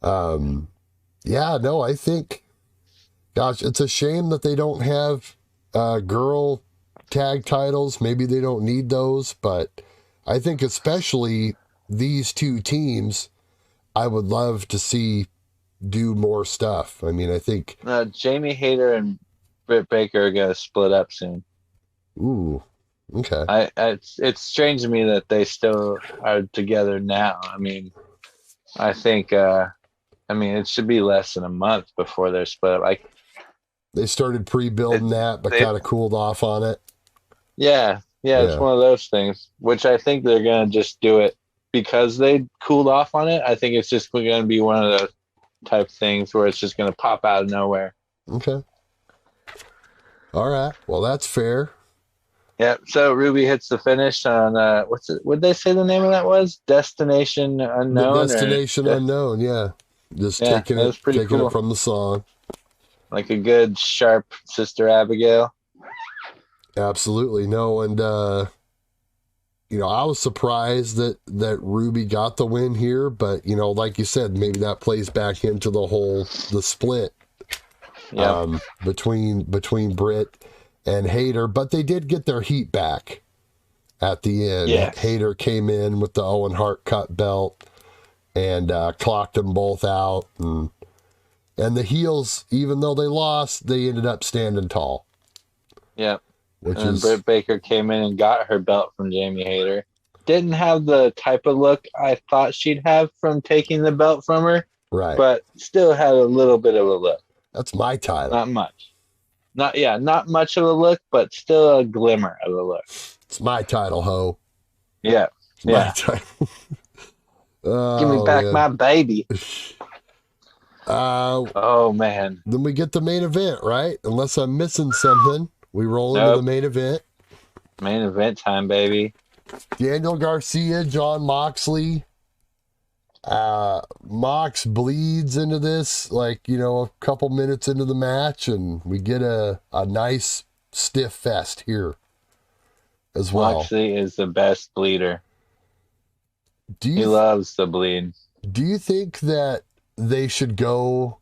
Yeah, no, I think, gosh, it's a shame that they don't have girl tag titles. Maybe they don't need those, but I think especially these two teams, I would love to see do more stuff. I mean, I think Jamie Hayter and Britt Baker are gonna split up soon. Ooh, okay. It's strange to me that they still are together now. I mean, I think it should be less than a month before they're split up. Like they started pre-building that, but kind of cooled off on it. Yeah, it's one of those things. Which I think they're gonna just do it because they cooled off on it. I think it's just gonna be one of those type things where it's just gonna pop out of nowhere. Okay. All right. Well, that's fair. Yeah. So Ruby hits the finish on what's it? Would they say the name of that was Destination Unknown? Destination Unknown. Yeah. Just taking it from the song. Like a good sharp Sister Abigail. Absolutely. No, and I was surprised that Ruby got the win here, but like you said, maybe that plays back into the split between Britt and Hayter, but they did get their heat back at the end. Yes. Hayter came in with the Owen Hart cut belt and clocked them both out, and the heels, even though they lost, they ended up standing tall. Yeah. Britt Baker came in and got her belt from Jamie Hayter. Didn't have the type of look I thought she'd have from taking the belt from her. Right. But still had a little bit of a look. That's my title. Not much. Not much of a look, but still a glimmer of a look. It's my title, ho. Yeah. It's my title. Give me back my baby. Oh, man. Then we get the main event, right? Unless I'm missing something. We roll into the main event. Main event time, baby. Daniel Garcia, Jon Moxley. Mox bleeds into this, a couple minutes into the match, and we get a nice stiff fest here as well. Moxley is the best bleeder. He loves to bleed. Do you think that they should go,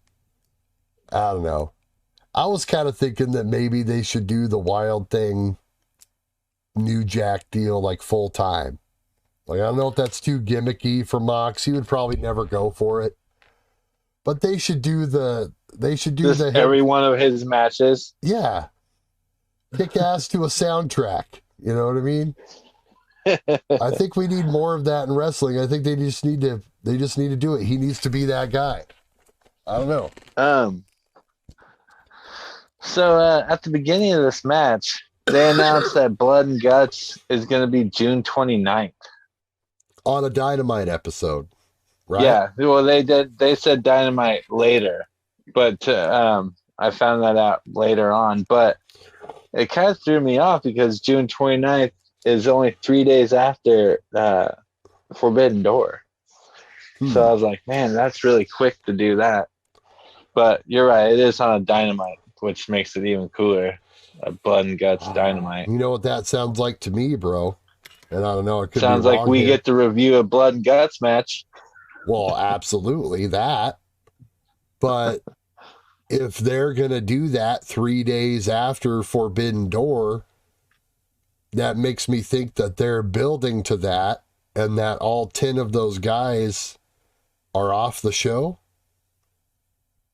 I don't know. I was kind of thinking that maybe they should do the Wild Thing New Jack deal full time. I don't know if that's too gimmicky for Mox. He would probably never go for it. But they should do every one of his matches. Yeah. Kick ass to a soundtrack. You know what I mean? I think we need more of that in wrestling. I think they just need to do it. He needs to be that guy. I don't know. So at the beginning of this match, they announced that Blood and Guts is going to be June 29th. On a Dynamite episode, right? Yeah. Well, they did. They said Dynamite later, but I found that out later on. But it kind of threw me off because June 29th is only 3 days after Forbidden Door. So I was like, man, that's really quick to do that. But you're right. It is on a Dynamite, which makes it even cooler. A Blood and Guts Dynamite. You know what that sounds like to me, bro? And I don't know. It could sounds be like we get to review a Blood and Guts match. Well, absolutely that. But if they're going to do that 3 days after Forbidden Door, that makes me think that they're building to that and that all 10 of those guys are off the show.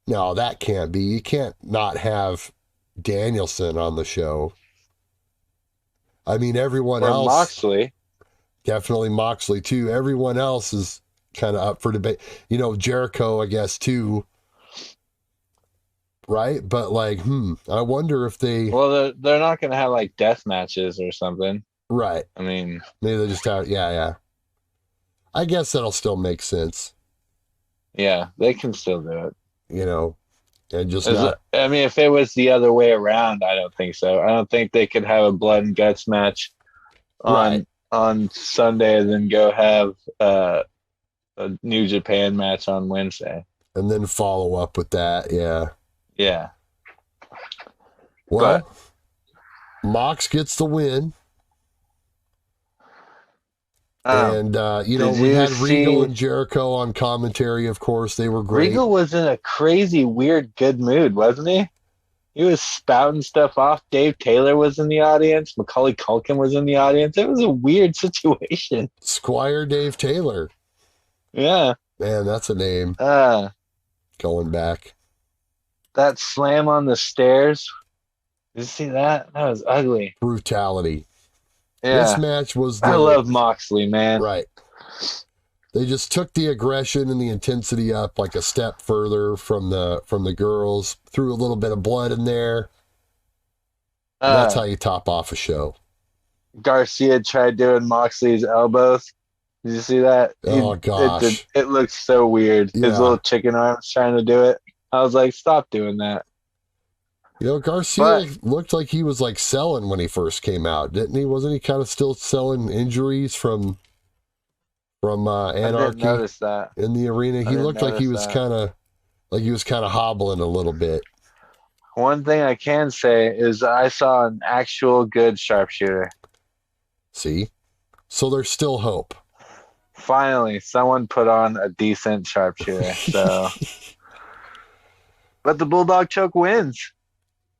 No, that can't be. You can't not have Danielson on the show. I mean, everyone else. Moxley. Definitely Moxley, too. Everyone else is kind of up for debate. Jericho, I guess, too. Right? But, I wonder if they. Well, they're not going to have, death matches or something. Right. I mean. Maybe they just have. Yeah. I guess that'll still make sense. Yeah, they can still do it. And just if it was the other way around, I don't think so. I don't think they could have a Blood and Guts match on Sunday and then go have a New Japan match on Wednesday. And then follow up with that, yeah. Yeah. Well, Mox gets the win. And, we had Regal and Jericho on commentary, of course. They were great. Regal was in a crazy, weird, good mood, wasn't he? He was spouting stuff off. Dave Taylor was in the audience. Macaulay Culkin was in the audience. It was a weird situation. Squire Dave Taylor. Yeah. Man, that's a name. Going back. That slam on the stairs. Did you see that? That was ugly. Brutality. Yeah. This match was I love Moxley, man. Right. They just took the aggression and the intensity up like a step further from the girls. Threw a little bit of blood in there. That's how you top off a show. Garcia tried doing Moxley's elbows. Did you see that? Oh, gosh. It looked so weird. Yeah. His little chicken arms trying to do it. I was like, stop doing that. You know, Garcia looked like he was like selling when he first came out, didn't he? Wasn't he kind of still selling injuries from Anarchy? I didn't notice that. In the arena? He looked like he was kind of hobbling a little bit. One thing I can say is I saw an actual good sharpshooter. See? So there's still hope. Finally, someone put on a decent sharpshooter. So, but the Bulldog choke wins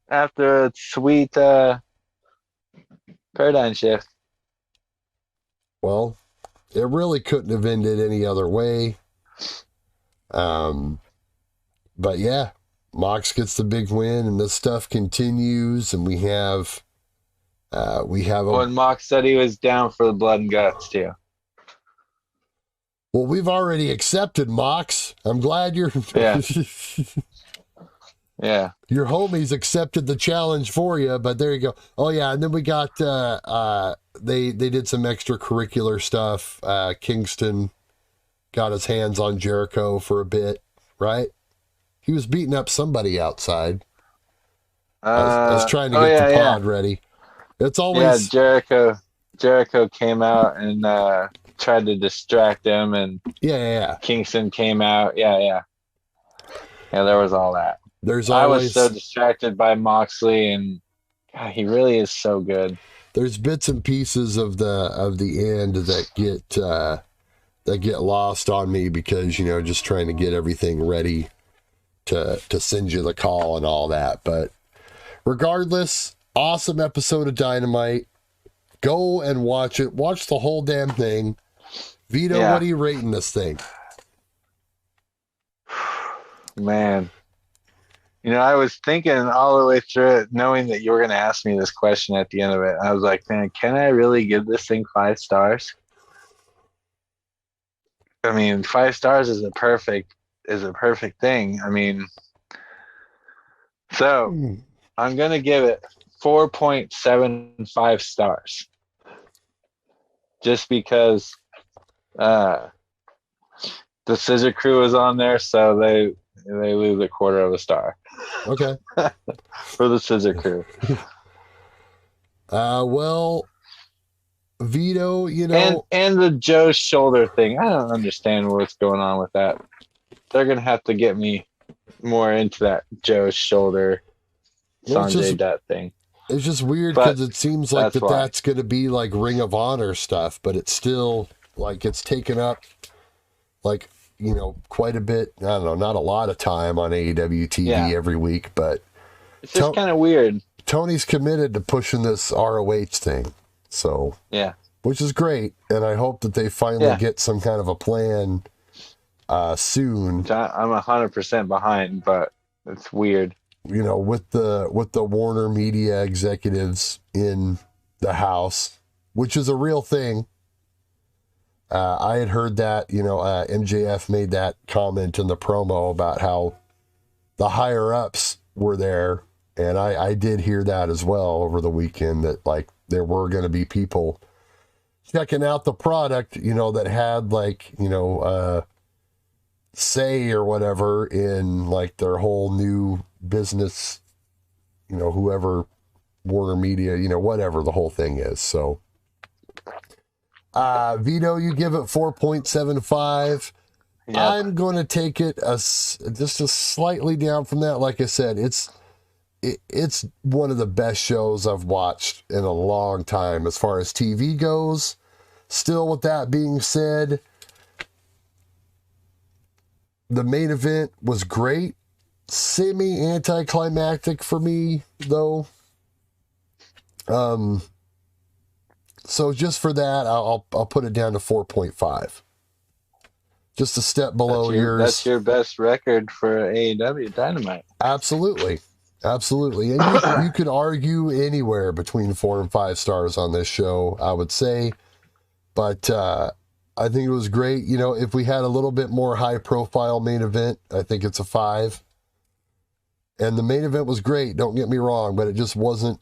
after a sweet paradigm shift. Well, it really couldn't have ended any other way. But yeah, Mox gets the big win, and this stuff continues, and we have When Mox said he was down for the blood and guts too. Well, we've already accepted Mox. I'm glad you're. Yeah. Yeah. Your homies accepted the challenge for you, but there you go. Oh yeah, and then we got they did some extracurricular stuff. Kingston got his hands on Jericho for a bit, right? He was beating up somebody outside. I was trying to get the pod ready. It's always Jericho came out and tried to distract him, and Kingston came out. Yeah, there was all that. I was so distracted by Moxley, and God, he really is so good. There's bits and pieces of the end that get lost on me because, you know, just trying to get everything ready to send you the call and all that. But regardless, awesome episode of Dynamite. Go and watch it. Watch the whole damn thing. Vito, what are you rating this thing? Man. You know, I was thinking all the way through it, knowing that you were going to ask me this question at the end of it. I was like, man, can I really give this thing 5 stars? I mean, 5 stars is a perfect thing. I mean, so I'm going to give it 4.75 stars. Just because the Scissor Crew is on there, so they lose a quarter of a star. Okay. For the Scissor Crew. Well, Vito, you know, and the Joe's shoulder thing. I don't understand what's going on with that. They're gonna have to get me more into that Joe's shoulder Sanjay Dutt thing. It's just weird because it seems like that's going to be like Ring of Honor stuff, but it's still like it's taken up like, you know, quite a bit. I don't know, not a lot of time on AEW TV every week, but it's just kind of weird. Tony's committed to pushing this ROH thing, so which is great, and I hope that they finally get some kind of a plan soon. I'm 100% behind, but it's weird. You know, with the Warner Media executives in the house, which is a real thing. I had heard that, you know, MJF made that comment in the promo about how the higher ups were there. And I did hear that as well over the weekend, that like there were going to be people checking out the product, you know, that had like, you know, say or whatever in like their whole new business, you know, whoever, Warner Media, you know, whatever the whole thing is. So Vito, you give it 4.75. Yep. I'm going to take it just a slightly down from that. Like I said, it's one of the best shows I've watched in a long time as far as TV goes. Still, with that being said, the main event was great. semi-anticlimactic for me, though. So just for that, I'll put it down to 4.5. Just a step below yours. That's your best record for AEW Dynamite. Absolutely. Absolutely. And you could argue anywhere between 4 and 5 stars on this show, I would say. But I think it was great. You know, if we had a little bit more high-profile main event, I think it's a 5. And the main event was great, don't get me wrong, but it just wasn't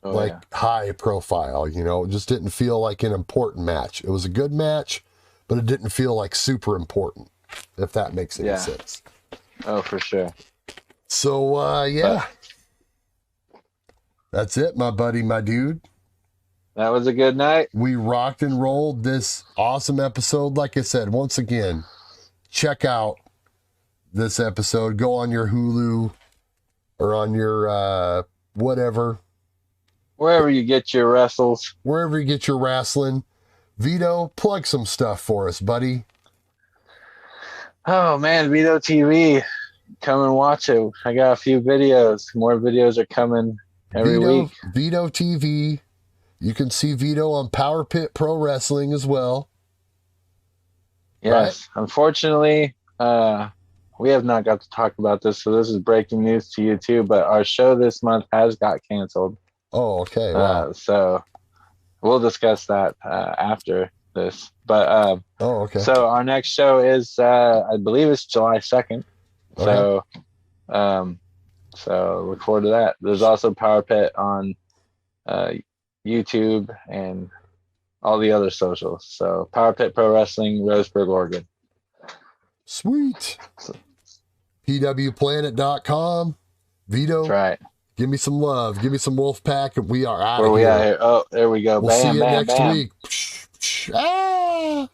high profile, you know. It just didn't feel like an important match. It was a good match, but it didn't feel like super important, if that makes any sense. Oh, for sure. So, that's it, my buddy, my dude. That was a good night. We rocked and rolled this awesome episode. Like I said, once again, check out this episode. Go on your Hulu or on your whatever. Wherever you get your wrestles. Wherever you get your wrestling. Vito, plug some stuff for us, buddy. Oh, man, Vito TV. Come and watch it. I got a few videos. More videos are coming every week. Vito TV. You can see Vito on Power Pit Pro Wrestling as well. Yes. Right? Unfortunately, we have not got to talk about this, so this is breaking news to you too, but our show this month has got canceled. Oh, okay. Wow. So we'll discuss that after this. But okay. So our next show is, I believe it's July 2nd. Okay. So look forward to that. There's also Power Pit on YouTube and all the other socials. So Power Pit Pro Wrestling, Roseburg, Oregon. Sweet. PWPlanet.com. Vito. That's right. Give me some love. Give me some Wolfpack, and we are out of here. Where we at here? Oh, there we go. We'll see you next week. Ah!